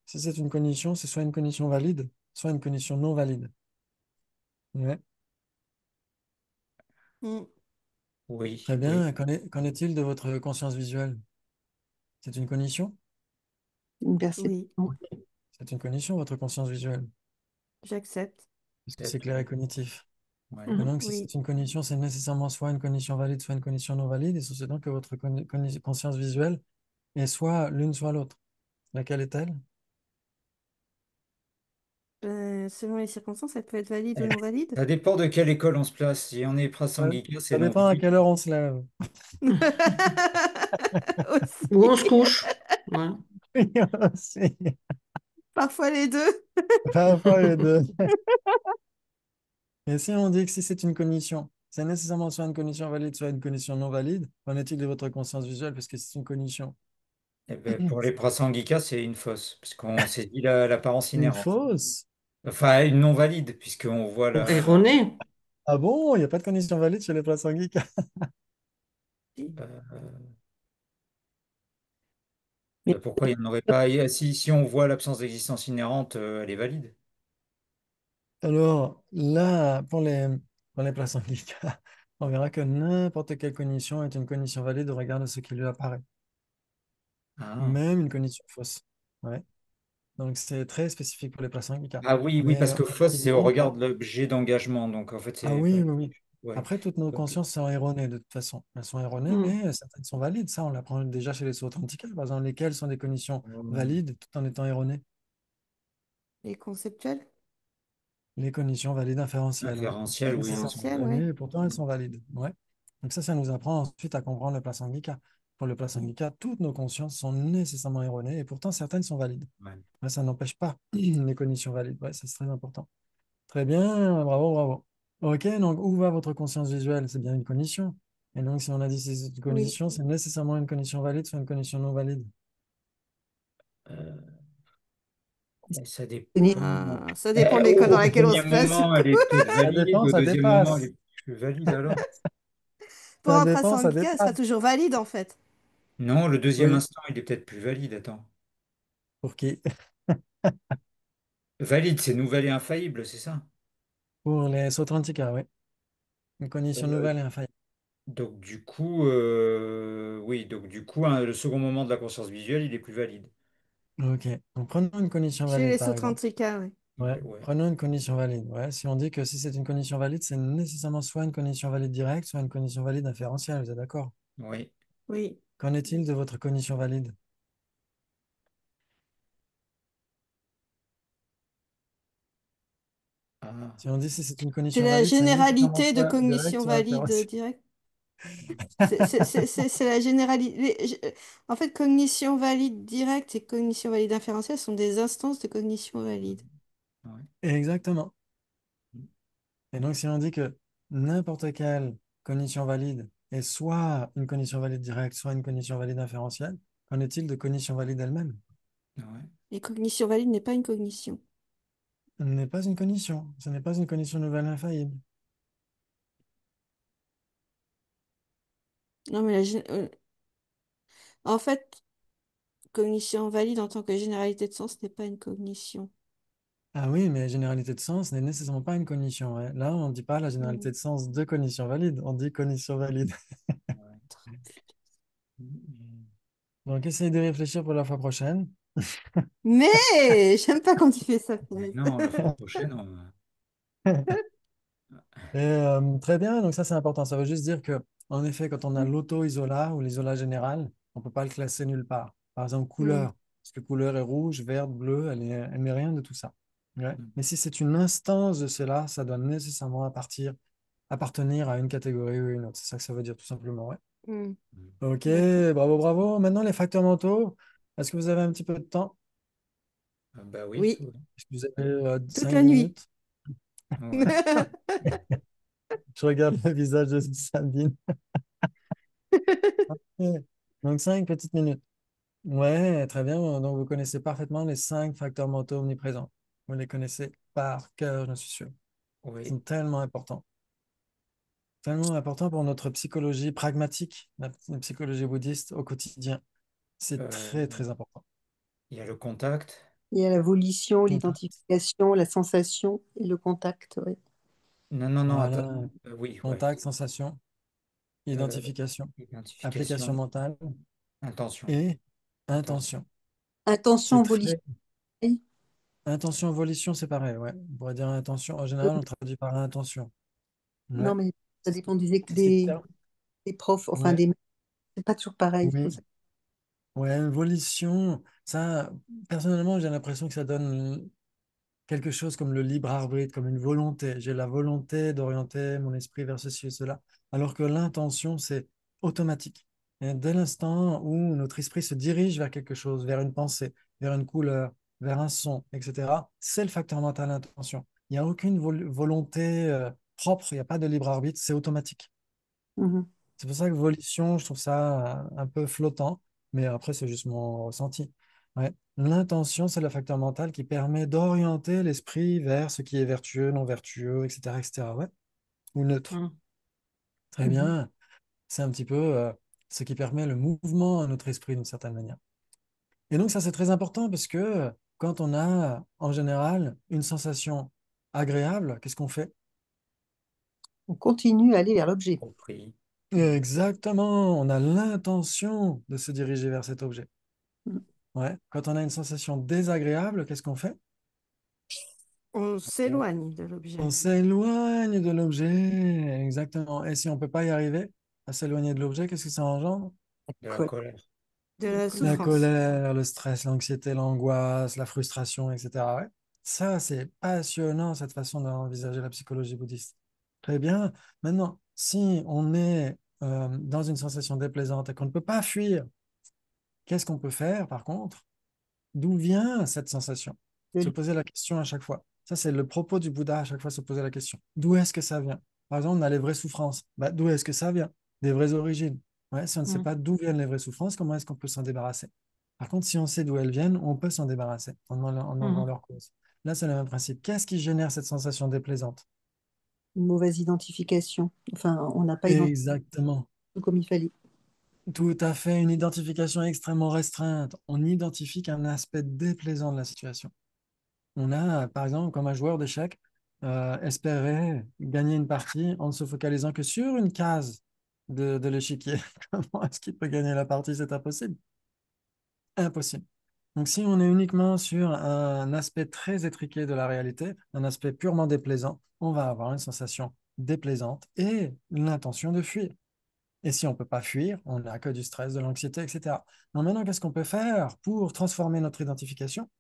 Speaker 1: c'est une cognition, c'est soit une cognition valide, soit une cognition non valide. Ouais.
Speaker 5: Hmm.
Speaker 2: Oui,
Speaker 1: Très
Speaker 2: oui.
Speaker 1: bien. Qu'en est-il de votre conscience visuelle? C'est une cognition?
Speaker 3: Une
Speaker 5: Oui,
Speaker 3: perception.
Speaker 1: C'est une cognition, votre conscience visuelle,
Speaker 5: j'accepte.
Speaker 1: parce que c'est
Speaker 2: Peut-être,
Speaker 1: clair et cognitif.
Speaker 2: ouais.
Speaker 1: Et
Speaker 4: Mhm.
Speaker 1: donc, si
Speaker 5: Oui.
Speaker 1: c'est une cognition, c'est nécessairement soit une cognition valide, soit une cognition non valide, et c'est donc que votre conscience visuelle est soit l'une, soit l'autre. Laquelle est-elle?
Speaker 5: selon les circonstances, elle peut être valide ou non valide.
Speaker 2: Ça dépend de quelle école on se place. Si on est Prasangika, c'est
Speaker 1: Ça
Speaker 2: non
Speaker 1: dépend à
Speaker 2: valide.
Speaker 1: quelle heure on se lève.
Speaker 4: Ou on se
Speaker 5: Aussi.
Speaker 4: couche. Voilà.
Speaker 1: C'est
Speaker 5: Parfois les deux.
Speaker 1: parfois les deux. Et si on dit que si c'est une cognition, c'est nécessairement soit une cognition valide, soit une cognition non valide, qu'en est-il de votre conscience visuelle? Parce que c'est une cognition.
Speaker 2: Eh ben, pour les Prasangika, c'est une fausse, puisqu'on saisit l'apparence
Speaker 1: Une
Speaker 2: inhérente.
Speaker 1: fausse?
Speaker 2: Enfin, une non valide, puisqu'on voit la.
Speaker 4: Erroné.
Speaker 1: Ah bon? Il n'y a pas de cognition valide chez les prasangiques?
Speaker 2: euh,
Speaker 3: Mais
Speaker 2: Pourquoi il n'y en aurait pas? Si on voit l'absence d'existence inhérente, elle est valide.
Speaker 1: Alors là, pour les prasangiques, on verra que n'importe quelle cognition est une cognition valide au regard de ce qui lui apparaît,
Speaker 2: Ah.
Speaker 1: même une cognition fausse. Ouais. Donc c'est très spécifique pour les prasangiques.
Speaker 2: Ah oui, oui,
Speaker 1: Mais
Speaker 2: parce que fausse, c'est au
Speaker 1: objectivement,
Speaker 2: regard de l'objet d'engagement. Donc en fait,
Speaker 1: ah
Speaker 2: c'est.
Speaker 1: oui, oui, oui.
Speaker 2: Ouais.
Speaker 1: Après, toutes nos
Speaker 2: Ok.
Speaker 1: consciences sont erronées de toute façon. Elles sont erronées,
Speaker 4: Hmm.
Speaker 1: mais certaines sont valides. Ça, on l'apprend déjà chez les sotrantikas, par exemple, lesquelles sont des cognitions
Speaker 2: Euh,
Speaker 1: valides tout en étant erronées.
Speaker 5: Et conceptuel.
Speaker 1: Les cognitions valides inférentielles, ouais.
Speaker 2: Inférentielles, oui, elles sont
Speaker 1: Nécessairement
Speaker 5: Inférentiel,
Speaker 2: valides.
Speaker 5: ouais.
Speaker 1: erronées, et pourtant elles sont valides. Ouais. Donc ça nous apprend ensuite à comprendre le prasangika. Pour le
Speaker 2: Oui.
Speaker 1: prasangika, toutes nos consciences sont nécessairement erronées, et pourtant certaines sont valides.
Speaker 2: Ouais.
Speaker 1: Mais ça n'empêche pas les cognitions valides. Ouais, ça, c'est très important. Très bien, bravo, bravo. Ok, donc où va votre conscience visuelle? C'est bien une cognition. Et donc, si on a dit que c'est une
Speaker 5: Oui.
Speaker 1: cognition, c'est nécessairement une cognition valide, soit une cognition non valide.
Speaker 2: Euh, Ça
Speaker 3: cognition
Speaker 2: dépend.
Speaker 5: Ça dépend de l'école dans
Speaker 2: Au
Speaker 5: laquelle on
Speaker 2: premier
Speaker 5: se place, du
Speaker 2: moment,
Speaker 5: coup.
Speaker 2: elle est peut-être
Speaker 1: Ça
Speaker 2: valide.
Speaker 1: dépend,
Speaker 2: Au
Speaker 1: ça
Speaker 2: deuxième moment, elle
Speaker 1: dépasse.
Speaker 2: est plus valide alors.
Speaker 5: Pour
Speaker 1: Ça
Speaker 5: un
Speaker 1: dépend, ça
Speaker 5: prasangika, elle sera
Speaker 1: dépasse.
Speaker 5: toujours valide, en fait.
Speaker 2: Non, le deuxième
Speaker 1: Oui.
Speaker 2: instant, il est peut-être plus valide. Attends.
Speaker 1: Pour qui?
Speaker 2: Valide, c'est nouvelle et infaillible, c'est ça?
Speaker 1: Pour les Sotrantika, oui. Une cognition
Speaker 2: Euh,
Speaker 1: nouvelle et infaillible.
Speaker 2: donc du coup, oui, donc du coup, hein, le second moment de la conscience visuelle, il est plus valide.
Speaker 1: Ok. Donc, prenons une cognition
Speaker 5: Chez
Speaker 1: valide,
Speaker 5: les
Speaker 1: par exemple.
Speaker 5: Sotrantrika, ouais.
Speaker 1: Ouais.
Speaker 2: Ouais,
Speaker 1: Prenons une cognition valide. Ouais. Si on dit que si c'est une cognition valide, c'est nécessairement soit une cognition valide directe, soit une cognition valide inférentielle. Vous êtes d'accord?
Speaker 2: oui.
Speaker 5: Oui.
Speaker 1: Qu'en est-il de votre cognition valide?
Speaker 2: Ah,
Speaker 1: Si on dit si c'est une
Speaker 5: C'est
Speaker 1: cognition
Speaker 5: la
Speaker 1: valide, c'est nécessairement
Speaker 5: généralité de
Speaker 1: soit direct,
Speaker 5: cognition
Speaker 1: soit
Speaker 5: valide
Speaker 1: inférentiel.
Speaker 5: directe. C'est la généralité. En fait, cognition valide directe et cognition valide inférentielle sont des instances de cognition valide.
Speaker 2: ouais.
Speaker 1: Exactement. Et donc, si on dit que n'importe quelle cognition valide est soit une cognition valide directe, soit une cognition valide inférentielle, qu'en est-il de cognition valide elle-même?
Speaker 2: Ouais.
Speaker 5: Et cognition valide n'est pas une cognition.
Speaker 1: Ce n'est pas une cognition. Ce n'est pas une cognition nouvelle infaillible.
Speaker 5: Non, mais en fait, cognition valide en tant que généralité de sens n'est pas une cognition.
Speaker 1: Ah oui, mais généralité de sens n'est nécessairement pas une cognition. Ouais. Là, on ne dit pas la
Speaker 5: Mm.
Speaker 1: généralité de sens de cognition valide, on dit cognition valide.
Speaker 2: Ouais. Mm.
Speaker 1: Donc, essayez de réfléchir pour la fois prochaine.
Speaker 5: Mais j'aime pas quand tu fais ça,
Speaker 2: Mais
Speaker 5: Philippe.
Speaker 2: non, la fois prochaine,
Speaker 1: Et, très bien, donc ça c'est important. Ça veut juste dire que, en effet, quand on a l'auto-isola ou l'isola général, on ne peut pas le classer nulle part. Par exemple,
Speaker 5: Mm.
Speaker 1: couleur, parce que couleur est rouge, verte, bleue, elle n'est rien de tout ça. Ouais.
Speaker 2: Mm.
Speaker 1: Mais si c'est une instance de cela, ça doit nécessairement appartenir à une catégorie ou une autre. C'est ça que ça veut dire tout simplement. Ouais.
Speaker 5: Mm.
Speaker 1: Ok,
Speaker 5: D'accord.
Speaker 1: bravo, bravo. Maintenant, les facteurs mentaux. Est-ce que vous avez un petit peu de temps?
Speaker 2: Bah oui,
Speaker 5: Oui,
Speaker 2: tout.
Speaker 1: Est-ce que vous avez
Speaker 5: toute
Speaker 1: 5
Speaker 5: la nuit.
Speaker 1: minutes?
Speaker 2: Ouais.
Speaker 1: Je regarde le visage de Sabine. Ok. Donc, 5 petites minutes. Ouais, très bien. Donc, vous connaissez parfaitement les 5 facteurs mentaux omniprésents. Vous les connaissez par cœur, j'en suis sûr. Ils
Speaker 2: Oui.
Speaker 1: sont tellement importants pour notre psychologie pragmatique, la psychologie bouddhiste au quotidien. C'est
Speaker 2: Euh,
Speaker 1: très, très important.
Speaker 2: il y a le contact.
Speaker 3: il y a la volition,
Speaker 1: Contact.
Speaker 3: l'identification, la sensation et le contact. Ouais.
Speaker 2: Non, non, non, attends.
Speaker 1: Voilà.
Speaker 2: Oui, ouais.
Speaker 1: Contact, sensation,
Speaker 2: Euh,
Speaker 1: identification, application
Speaker 2: Identification,
Speaker 1: mentale
Speaker 2: intention,
Speaker 1: et
Speaker 2: intention.
Speaker 1: intention. C'est
Speaker 3: Intention, volition.
Speaker 1: très... Intention, volition, c'est pareil, ouais. On pourrait dire intention. En général, on traduit par intention.
Speaker 3: Non,
Speaker 1: Ouais.
Speaker 3: mais ça dépend
Speaker 1: C'est ce qui permet.
Speaker 3: des profs, enfin
Speaker 1: Ouais.
Speaker 3: des. C'est pas toujours pareil. C'est pour
Speaker 1: Oui.
Speaker 3: ça.
Speaker 1: Ouais, volition. Ça, personnellement, j'ai l'impression que ça donne quelque chose comme le libre arbitre, comme une volonté. J'ai la volonté d'orienter mon esprit vers ceci et cela. Alors que l'intention, c'est automatique. Et dès l'instant où notre esprit se dirige vers quelque chose, vers une pensée, vers une couleur, vers un son, etc., c'est le facteur mental intention. Il n'y a aucune volonté propre, il n'y a pas de libre arbitre, c'est automatique.
Speaker 3: Mhm.
Speaker 1: C'est pour ça que volition, je trouve ça un peu flottant, mais après, c'est juste mon ressenti. Ouais. L'intention, c'est le facteur mental qui permet d'orienter l'esprit vers ce qui est vertueux, non vertueux, etc., etc., ouais. Ou neutre.
Speaker 4: Mhm.
Speaker 1: Très
Speaker 3: Mhm.
Speaker 1: bien. C'est un petit peu ce qui permet le mouvement à notre esprit d'une certaine manière. Et donc, ça, c'est très important parce que quand on a, en général, une sensation agréable, qu'est-ce qu'on fait?
Speaker 3: On continue à aller vers l'objet.
Speaker 2: Compris.
Speaker 1: Exactement, on a l'intention de se diriger vers cet objet.
Speaker 3: Mhm.
Speaker 1: Ouais. Quand on a une sensation désagréable, qu'est-ce qu'on fait?
Speaker 5: On s'éloigne de
Speaker 1: On
Speaker 5: l'objet,
Speaker 1: s'éloigne de l'objet. Exactement. Et si on ne peut pas y arriver à s'éloigner de l'objet, qu'est-ce que ça engendre?
Speaker 2: De la
Speaker 3: Quoi.
Speaker 2: colère.
Speaker 5: de
Speaker 4: La
Speaker 5: la
Speaker 1: La
Speaker 4: colère.
Speaker 5: souffrance.
Speaker 1: colère, le stress, l'anxiété, l'angoisse, la frustration, etc. Ouais. Ça, c'est passionnant, cette façon d'envisager la psychologie bouddhiste. Très bien. Maintenant, si on est dans une sensation déplaisante et qu'on ne peut pas fuir, qu'est-ce qu'on peut faire, par contre? D'où vient cette sensation? Se
Speaker 3: De-
Speaker 1: poser la question à chaque fois. Ça, c'est le propos du Bouddha à chaque fois, se poser la question. D'où est-ce que ça vient? Par exemple, on a les vraies souffrances. Bah, d'où est-ce que ça vient? Des vraies origines. Ouais, si on ne sait
Speaker 4: Mhm.
Speaker 1: pas d'où viennent les vraies souffrances, comment est-ce qu'on peut s'en débarrasser? Par contre, si on sait d'où elles viennent, on peut s'en débarrasser en demandant
Speaker 4: Mhm.
Speaker 1: leur cause. Là, c'est le même principe. Qu'est-ce qui génère cette sensation déplaisante?
Speaker 3: Une mauvaise identification. Enfin, on n'a pas identifié
Speaker 1: Exactement.
Speaker 3: comme il fallait.
Speaker 1: Tout à fait, une identification extrêmement restreinte. On identifie qu'un aspect déplaisant de la situation. On a, par exemple, comme un joueur d'échecs, espérer gagner une partie en ne se focalisant que sur une case de l'échiquier. Comment est-ce qu'il peut gagner la partie? C'est impossible. Impossible. Donc, si on est uniquement sur un aspect très étriqué de la réalité, un aspect purement déplaisant, on va avoir une sensation déplaisante et l'intention de fuir. Et si on ne peut pas fuir, on n'a que du stress, de l'anxiété, etc. Donc maintenant, qu'est-ce qu'on peut faire pour transformer notre identification?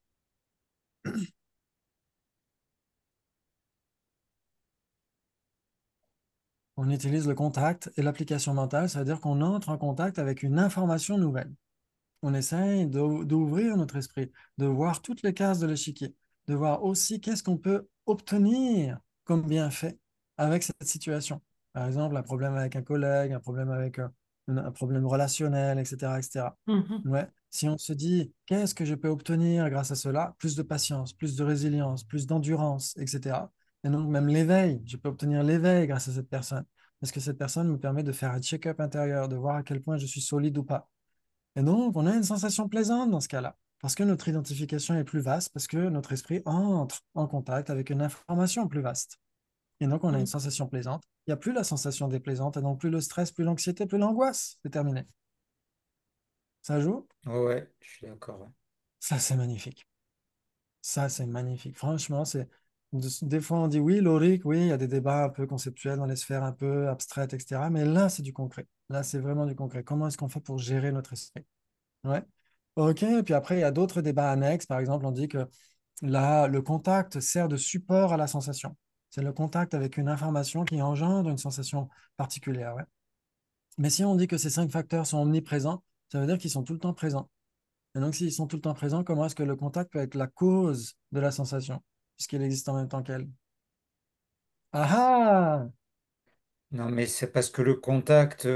Speaker 1: On utilise le contact et l'application mentale, c'est-à-dire qu'on entre en contact avec une information nouvelle. On essaye d'ouvrir notre esprit, de voir toutes les cases de l'échiquier, de voir aussi qu'est-ce qu'on peut obtenir comme bienfait avec cette situation. Par exemple, un problème avec un collègue, un problème avec un problème relationnel, etc., etc.
Speaker 4: Mhm.
Speaker 1: Ouais. Si on se dit, qu'est-ce que je peux obtenir grâce à cela? Plus de patience, plus de résilience, plus d'endurance, etc. Et donc, même l'éveil, je peux obtenir l'éveil grâce à cette personne. Parce que cette personne me permet de faire un check-up intérieur, de voir à quel point je suis solide ou pas. Et donc, on a une sensation plaisante dans ce cas-là, parce que notre identification est plus vaste, parce que notre esprit entre en contact avec une information plus vaste. Et donc, on a une
Speaker 4: Mhm.
Speaker 1: sensation plaisante. Il n'y a plus la sensation déplaisante, et donc plus le stress, plus l'anxiété, plus l'angoisse. C'est terminé. Ça joue?
Speaker 2: Ouais, je suis d'accord. Ouais.
Speaker 1: Ça, c'est magnifique. Ça, c'est magnifique. Franchement, c'est... Des fois, on dit oui, Loric, oui, il y a des débats un peu conceptuels dans les sphères un peu abstraites, etc. Mais là, c'est du concret. Là, c'est vraiment du concret. Comment est-ce qu'on fait pour gérer notre esprit? Ouais. OK. Et puis après, il y a d'autres débats annexes. Par exemple, on dit que là, le contact sert de support à la sensation. C'est le contact avec une information qui engendre une sensation particulière. Ouais. Mais si on dit que ces cinq facteurs sont omniprésents, ça veut dire qu'ils sont tout le temps présents. Et donc, s'ils sont tout le temps présents, comment est-ce que le contact peut être la cause de la sensation, puisqu'il existe en même temps qu'elle? Ah ah!
Speaker 2: Non, mais c'est parce que le contact, il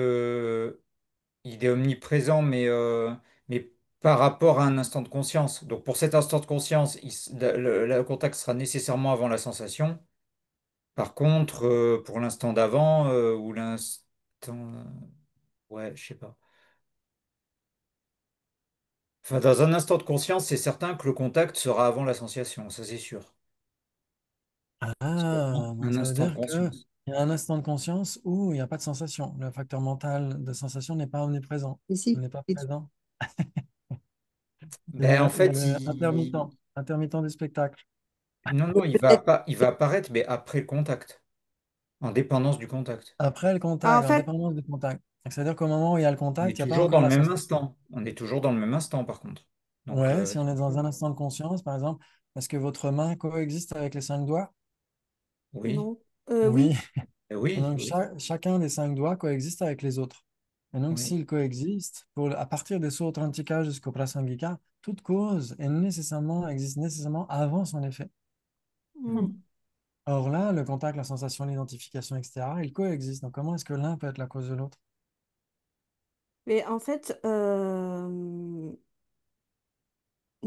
Speaker 2: est omniprésent, mais par rapport à un instant de conscience. Donc pour cet instant de conscience, le contact sera nécessairement avant la sensation. Par contre, pour l'instant d'avant, ou l'instant... ouais, je sais pas. Enfin, dans un instant de conscience, c'est certain que le contact sera avant la sensation, ça c'est sûr. C'est
Speaker 1: Ah,
Speaker 2: vraiment
Speaker 1: donc
Speaker 2: un
Speaker 1: ça veut
Speaker 2: instant de
Speaker 1: dire qu'il
Speaker 2: conscience.
Speaker 1: y a un instant de conscience où il n'y a pas de sensation. Le facteur mental de sensation n'est pas omniprésent.
Speaker 3: Et
Speaker 1: Il
Speaker 3: si,
Speaker 1: n'est pas
Speaker 3: et tu-
Speaker 1: présent.
Speaker 2: Ben, en
Speaker 1: Il y a
Speaker 2: fait,
Speaker 1: le intermittent du spectacle.
Speaker 2: non,
Speaker 3: et
Speaker 2: non,
Speaker 3: peut-être
Speaker 2: il va apparaître, mais après le contact, en dépendance du contact.
Speaker 1: Après le
Speaker 5: Ah, en
Speaker 1: contact, en
Speaker 5: fait,
Speaker 1: dépendance du contact. Donc, c'est-à-dire qu'au moment où il y a le
Speaker 2: On
Speaker 1: contact,
Speaker 2: est
Speaker 1: il n'y a pas
Speaker 2: toujours
Speaker 1: encore
Speaker 2: dans le
Speaker 1: la
Speaker 2: même
Speaker 1: sensation.
Speaker 2: instant. On est toujours dans le même instant, par contre. Donc,
Speaker 1: Ouais, si on est dans un instant de conscience, par exemple, est-ce que votre main coexiste avec les 5 doigts?
Speaker 2: oui,
Speaker 5: Non.
Speaker 1: Oui.
Speaker 5: Oui.
Speaker 1: Et
Speaker 2: oui,
Speaker 1: donc,
Speaker 2: oui,
Speaker 1: chacun des 5 doigts coexiste avec les autres. Et donc,
Speaker 2: oui.
Speaker 1: s'ils coexistent, à partir des Sotrantika jusqu'au Prasangika, toute cause existe nécessairement avant son effet.
Speaker 5: Mm.
Speaker 1: Or là, le contact, la sensation, l'identification, etc., ils coexistent. Donc, comment est-ce que l'un peut être la cause de l'autre?
Speaker 5: Mais en fait, une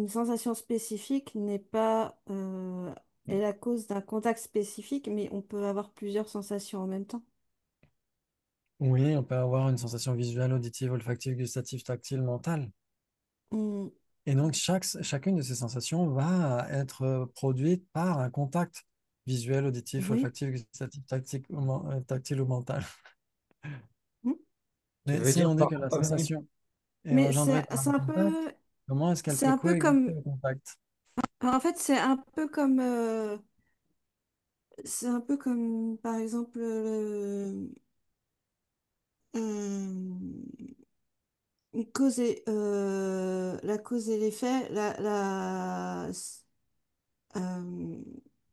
Speaker 5: sensation spécifique n'est pas est la cause d'un contact spécifique, mais on peut avoir plusieurs sensations en même temps.
Speaker 1: Oui, on peut avoir une sensation visuelle, auditive, olfactive, gustative, tactile, mentale.
Speaker 5: Mm.
Speaker 1: Et donc, chacune de ces sensations va être produite par un contact visuel, auditif,
Speaker 5: Oui.
Speaker 1: olfactif, gustatif, tactile ou mental.
Speaker 5: Mm.
Speaker 2: Ça
Speaker 1: Mais
Speaker 2: veut
Speaker 1: si
Speaker 2: dire
Speaker 1: on dit
Speaker 2: par...
Speaker 1: que la
Speaker 2: Ah, oui.
Speaker 1: sensation est
Speaker 5: Mais
Speaker 1: engendrée par un contact, comment est-ce qu'elle
Speaker 5: c'est
Speaker 1: peut
Speaker 5: un peu
Speaker 1: coexister
Speaker 5: comme,
Speaker 1: au contact?
Speaker 5: en fait, c'est un peu comme, par exemple, la cause et l'effet, euh,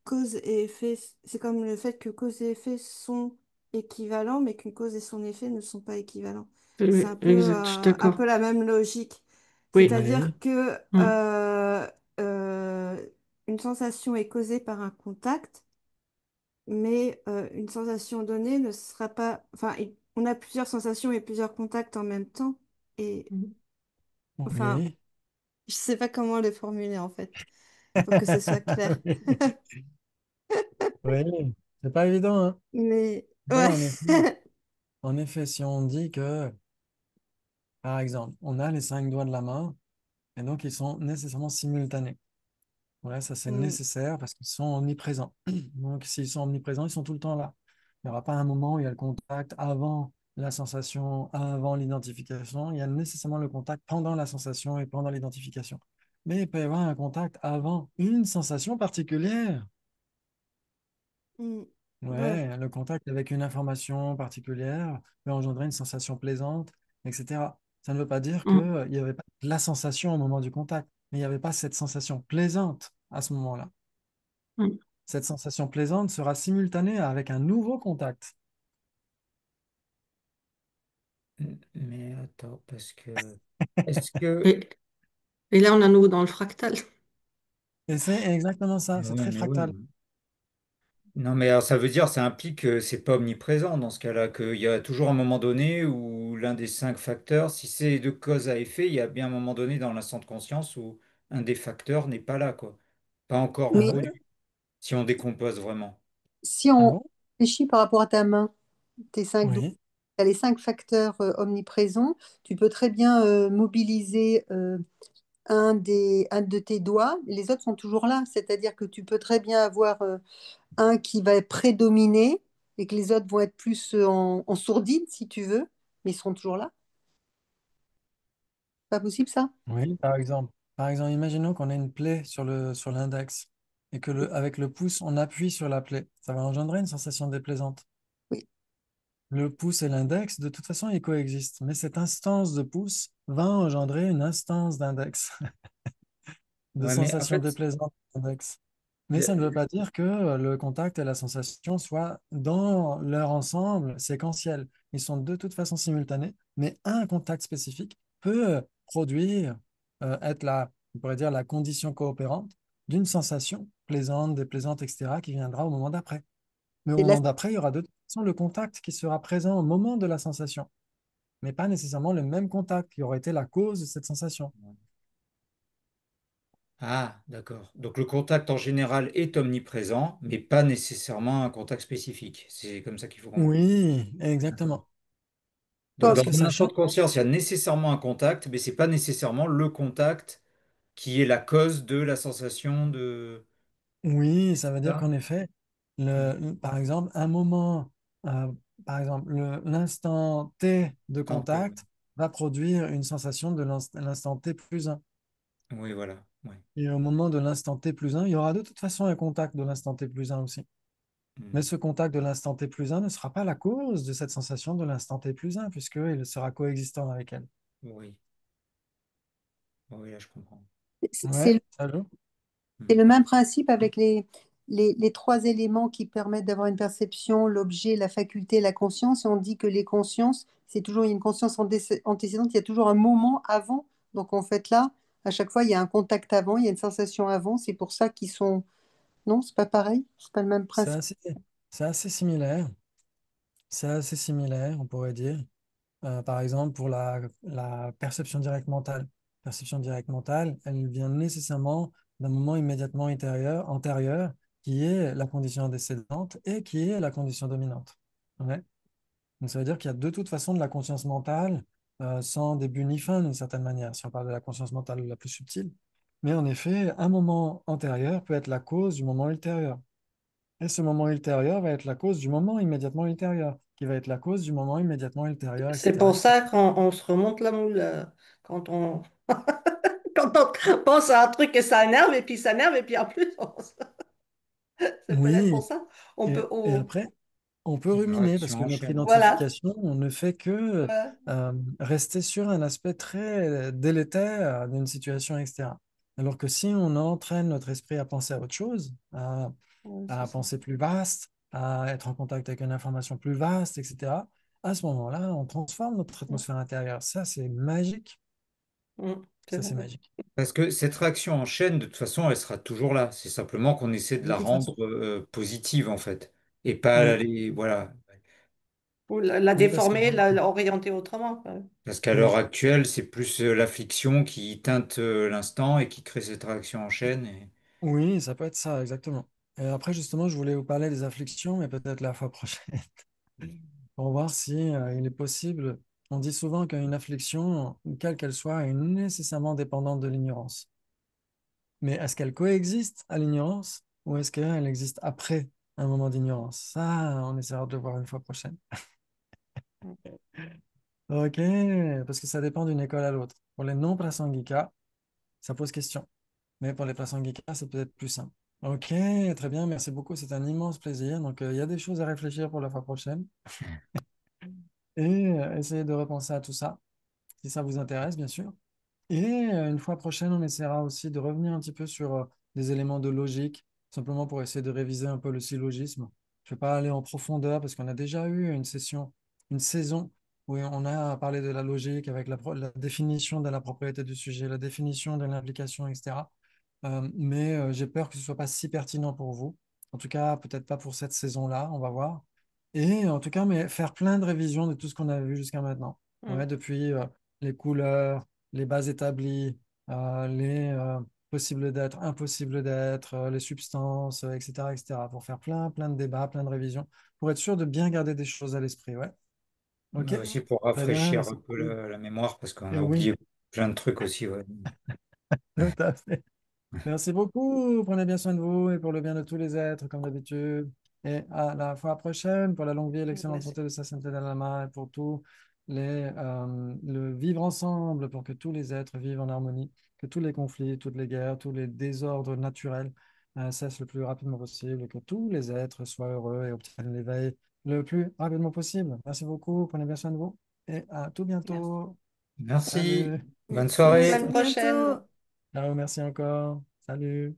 Speaker 5: cause et effet, c'est comme le fait que cause et effet sont équivalents, mais qu'une cause et son effet ne sont pas équivalents. C'est
Speaker 4: Oui, exact, je suis
Speaker 5: un
Speaker 4: d'accord.
Speaker 5: peu la même logique.
Speaker 4: Oui.
Speaker 5: C'est-à-dire
Speaker 1: Oui,
Speaker 5: que
Speaker 4: Mm.
Speaker 5: une sensation est causée par un contact, mais une sensation donnée ne sera pas... Enfin, on a plusieurs sensations et plusieurs contacts en même temps. Et enfin,
Speaker 1: oui.
Speaker 5: je sais pas comment le formuler en fait, pour que ce soit clair.
Speaker 1: Oui, c'est pas évident, hein.
Speaker 5: Mais
Speaker 1: Mais
Speaker 5: ouais.
Speaker 1: en effet, si on dit que, par exemple, on a les 5 doigts de la main, et donc ils sont nécessairement simultanés. Ouais, ça c'est
Speaker 5: Mm,
Speaker 1: nécessaire parce qu'ils sont omniprésents. Donc s'ils sont omniprésents, ils sont tout le temps là. Il n'y aura pas un moment où il y a le contact avant la sensation, avant l'identification. Il y a nécessairement le contact pendant la sensation et pendant l'identification. Mais il peut y avoir un contact avant une sensation particulière.
Speaker 5: mm. Ouais.
Speaker 1: Ouais, le contact avec une information particulière peut engendrer une sensation plaisante, etc. Ça ne veut pas dire qu'il
Speaker 4: Mm.
Speaker 1: n'y avait pas la sensation au moment du contact, mais il n'y avait pas cette sensation plaisante à ce moment-là.
Speaker 4: Mm.
Speaker 1: Cette sensation plaisante sera simultanée avec un nouveau contact.
Speaker 2: Mais attends, parce que... Est-ce que...
Speaker 4: Et, et là, on est à nouveau dans le fractal.
Speaker 1: Et c'est exactement ça, c'est
Speaker 2: Oui,
Speaker 1: très
Speaker 2: mais
Speaker 1: fractal.
Speaker 2: oui. Non, mais alors, ça veut dire, ça implique que c'est pas omniprésent dans ce cas-là, qu'il y a toujours un moment donné où l'un des 5 facteurs, si c'est de cause à effet, il y a bien un moment donné dans l'instant de conscience où un des facteurs n'est pas là, quoi. Pas encore
Speaker 1: Ah
Speaker 3: Mais
Speaker 1: ouais?
Speaker 2: produit, si on décompose vraiment.
Speaker 3: si
Speaker 1: Ah
Speaker 3: on
Speaker 1: bon?
Speaker 3: réfléchit par rapport à ta main, tes 5 doigts,
Speaker 1: Oui,
Speaker 3: tu as les 5 facteurs omniprésents, tu peux très bien mobiliser un de tes doigts, les autres sont toujours là. C'est-à-dire que tu peux très bien avoir un qui va prédominer et que les autres vont être plus en sourdine, si tu veux, mais ils seront toujours là. Pas possible ça?
Speaker 1: oui, par exemple. Par exemple, imaginons qu'on ait une plaie sur l'index et que avec le pouce, on appuie sur la plaie. Ça va engendrer une sensation déplaisante.
Speaker 3: Oui.
Speaker 1: Le pouce et l'index, de toute façon, ils coexistent. Mais cette instance de pouce va engendrer une instance d'index, de
Speaker 2: Ouais, mais en
Speaker 1: sensation
Speaker 2: fait,
Speaker 1: déplaisante d'index. Mais ça ne veut
Speaker 2: le-
Speaker 1: pas dire que le contact et la sensation soient dans leur ensemble séquentiels. Ils sont de toute façon simultanés, mais un contact spécifique peut produire, être on pourrait dire la condition coopérante d'une sensation plaisante, déplaisante, etc., qui viendra au moment d'après. Mais au
Speaker 3: Et là,
Speaker 1: moment d'après, il y aura de toute façon le contact qui sera présent au moment de la sensation, mais pas nécessairement le même contact qui aurait été la cause de cette sensation.
Speaker 2: Ah, d'accord. Donc le contact en général est omniprésent, mais pas nécessairement un contact spécifique. C'est comme ça qu'il faut comprendre.
Speaker 1: Oui,
Speaker 2: D'accord.
Speaker 1: exactement.
Speaker 2: Donc
Speaker 3: comme,
Speaker 1: Parce
Speaker 2: dans
Speaker 1: que
Speaker 2: mon instant
Speaker 1: sachez,
Speaker 2: de conscience, il y a nécessairement un contact, mais c'est pas nécessairement le contact qui est la cause de la sensation de
Speaker 1: oui, ça veut dire
Speaker 2: ça.
Speaker 1: qu'en effet,
Speaker 2: Hmm.
Speaker 1: par exemple, un moment, euh, par exemple, l'instant T de
Speaker 2: Instant T, ouais.
Speaker 1: contact va produire une sensation de l'instant T plus un.
Speaker 2: Oui, voilà. Ouais.
Speaker 1: Et au moment de l'instant T plus un, il y aura de toute façon un contact de l'instant T plus un aussi.
Speaker 2: Hmm.
Speaker 1: Mais ce contact de l'instant T plus un ne sera pas la cause de cette sensation de l'instant T plus un, puisqu'il sera coexistant avec elle.
Speaker 2: Oui. Oui, là, je comprends.
Speaker 1: Ouais,
Speaker 3: C'est
Speaker 1: ça joue.
Speaker 3: c'est
Speaker 2: Hmm.
Speaker 3: le même principe avec les trois éléments qui permettent d'avoir une perception, l'objet, la faculté, la conscience. Et on dit que les consciences, c'est toujours il y a une conscience antécédente, il y a toujours un moment avant. Donc en fait là, à chaque fois, il y a un contact avant, il y a une sensation avant. C'est pour ça qu'ils sont... Non, c'est pas pareil, c'est pas le même
Speaker 1: C'est
Speaker 3: principe.
Speaker 1: assez, c'est assez similaire. C'est assez similaire, on pourrait dire. Par exemple, pour la perception directe mentale. Perception directe mentale, elle vient nécessairement d'un moment immédiatement antérieur, qui est la condition antécédente et qui est la condition dominante. Ouais. Donc ça veut dire qu'il y a de toute façon de la conscience mentale sans début ni fin d'une certaine manière, si on parle de la conscience mentale la plus subtile. Mais en effet, un moment antérieur peut être la cause du moment ultérieur. Et ce moment ultérieur va être la cause du moment immédiatement ultérieur, qui va être la cause du moment immédiatement ultérieur,
Speaker 4: C'est
Speaker 1: etc.,
Speaker 4: pour ça
Speaker 1: etc.
Speaker 4: qu'on se remonte la moule quand on, quand on pense à un truc et ça énerve, et puis ça énerve, et puis en plus, c'est peut-être pour
Speaker 1: Oui,
Speaker 4: ça. On peut,
Speaker 1: et après, on peut
Speaker 2: Une
Speaker 1: ruminer parce
Speaker 2: réaction
Speaker 1: que
Speaker 2: en
Speaker 1: notre
Speaker 2: chaîne.
Speaker 4: voilà.
Speaker 1: identification, on ne fait que
Speaker 4: Ouais,
Speaker 1: rester sur un aspect très délétère d'une situation externe. Alors que si on entraîne notre esprit à penser à autre chose,
Speaker 5: Ouais, c'est
Speaker 1: à
Speaker 5: ça.
Speaker 1: penser plus vaste, à être en contact avec une information plus vaste, etc., à ce moment-là, on transforme notre
Speaker 4: Mm,
Speaker 1: atmosphère intérieure. Ça, c'est magique.
Speaker 4: c'est
Speaker 1: Ça, c'est
Speaker 4: vrai.
Speaker 1: magique.
Speaker 2: Parce que cette réaction en chaîne, de toute façon, elle sera toujours là. C'est simplement qu'on essaie de
Speaker 1: De
Speaker 2: la
Speaker 1: toute façon.
Speaker 2: rendre positive, en fait. Et pas
Speaker 1: Oui,
Speaker 2: aller, voilà.
Speaker 4: Ou la
Speaker 1: oui, parce que
Speaker 4: déformer, l'orienter autrement, quoi.
Speaker 2: Parce qu'à l'heure
Speaker 1: oui,
Speaker 2: actuelle, c'est plus l'affliction qui teinte l'instant et qui crée cette réaction en chaîne. Et...
Speaker 1: oui, ça peut être ça, exactement. Et après, justement, je voulais vous parler des afflictions, mais peut-être la fois prochaine, pour voir si, il est possible. On dit souvent qu'une affliction, quelle qu'elle soit, est nécessairement dépendante de l'ignorance. Mais est-ce qu'elle coexiste à l'ignorance ou est-ce qu'elle existe après un moment d'ignorance? Ça, on essaiera de le voir une fois prochaine. Ok, parce que ça dépend d'une école à l'autre. Pour les non-prasangika, ça pose question. Mais pour les prasangika, c'est peut-être plus simple. Ok, très bien, merci beaucoup. C'est un immense plaisir. Donc, il y a des choses à réfléchir pour la fois prochaine. Et essayez de repenser à tout ça, si ça vous intéresse, bien sûr. Et une fois prochaine, on essaiera aussi de revenir un petit peu sur des éléments de logique, simplement pour essayer de réviser un peu le syllogisme. Je ne vais pas aller en profondeur parce qu'on a déjà eu une saison où on a parlé de la logique avec la définition de la propriété du sujet, la définition de l'implication, etc. Mais j'ai peur que ce ne soit pas si pertinent pour vous. En tout cas, peut-être pas pour cette saison-là, on va voir. Et en tout cas, mais faire plein de révisions de tout ce qu'on a vu jusqu'à maintenant. Ouais,
Speaker 4: Mm,
Speaker 1: depuis les couleurs, les bases établies, les possibles d'être, impossibles d'être, les substances, etc., etc. Pour faire plein, plein de débats, plein de révisions, pour être sûr de bien garder des choses à l'esprit. Ouais. OK?
Speaker 2: Mais aussi pour
Speaker 1: Très bien,
Speaker 2: rafraîchir
Speaker 1: merci
Speaker 2: un peu
Speaker 1: beaucoup.
Speaker 2: la mémoire, parce qu'on
Speaker 1: Et
Speaker 2: a
Speaker 1: oui,
Speaker 2: oublié plein de trucs aussi. Ouais.
Speaker 1: tout à fait. Merci beaucoup. Prenez bien soin de vous et pour le bien de tous les êtres, comme d'habitude. Et à la fois prochaine pour la longue vie et l'excellente
Speaker 4: merci.
Speaker 1: santé de sa sainteté d'Alama et pour tous le vivre ensemble, pour que tous les êtres vivent en harmonie, que tous les conflits, toutes les guerres, tous les désordres naturels cessent le plus rapidement possible, et que tous les êtres soient heureux et obtiennent l'éveil le plus rapidement possible. Merci beaucoup. Prenez bien soin de vous et à tout
Speaker 4: Merci.
Speaker 1: bientôt.
Speaker 2: Merci.
Speaker 1: Salut.
Speaker 2: Bonne
Speaker 5: À la
Speaker 2: soirée.
Speaker 4: Semaine
Speaker 5: semaine bientôt.
Speaker 4: prochaine.
Speaker 1: Ciao, merci encore. Salut.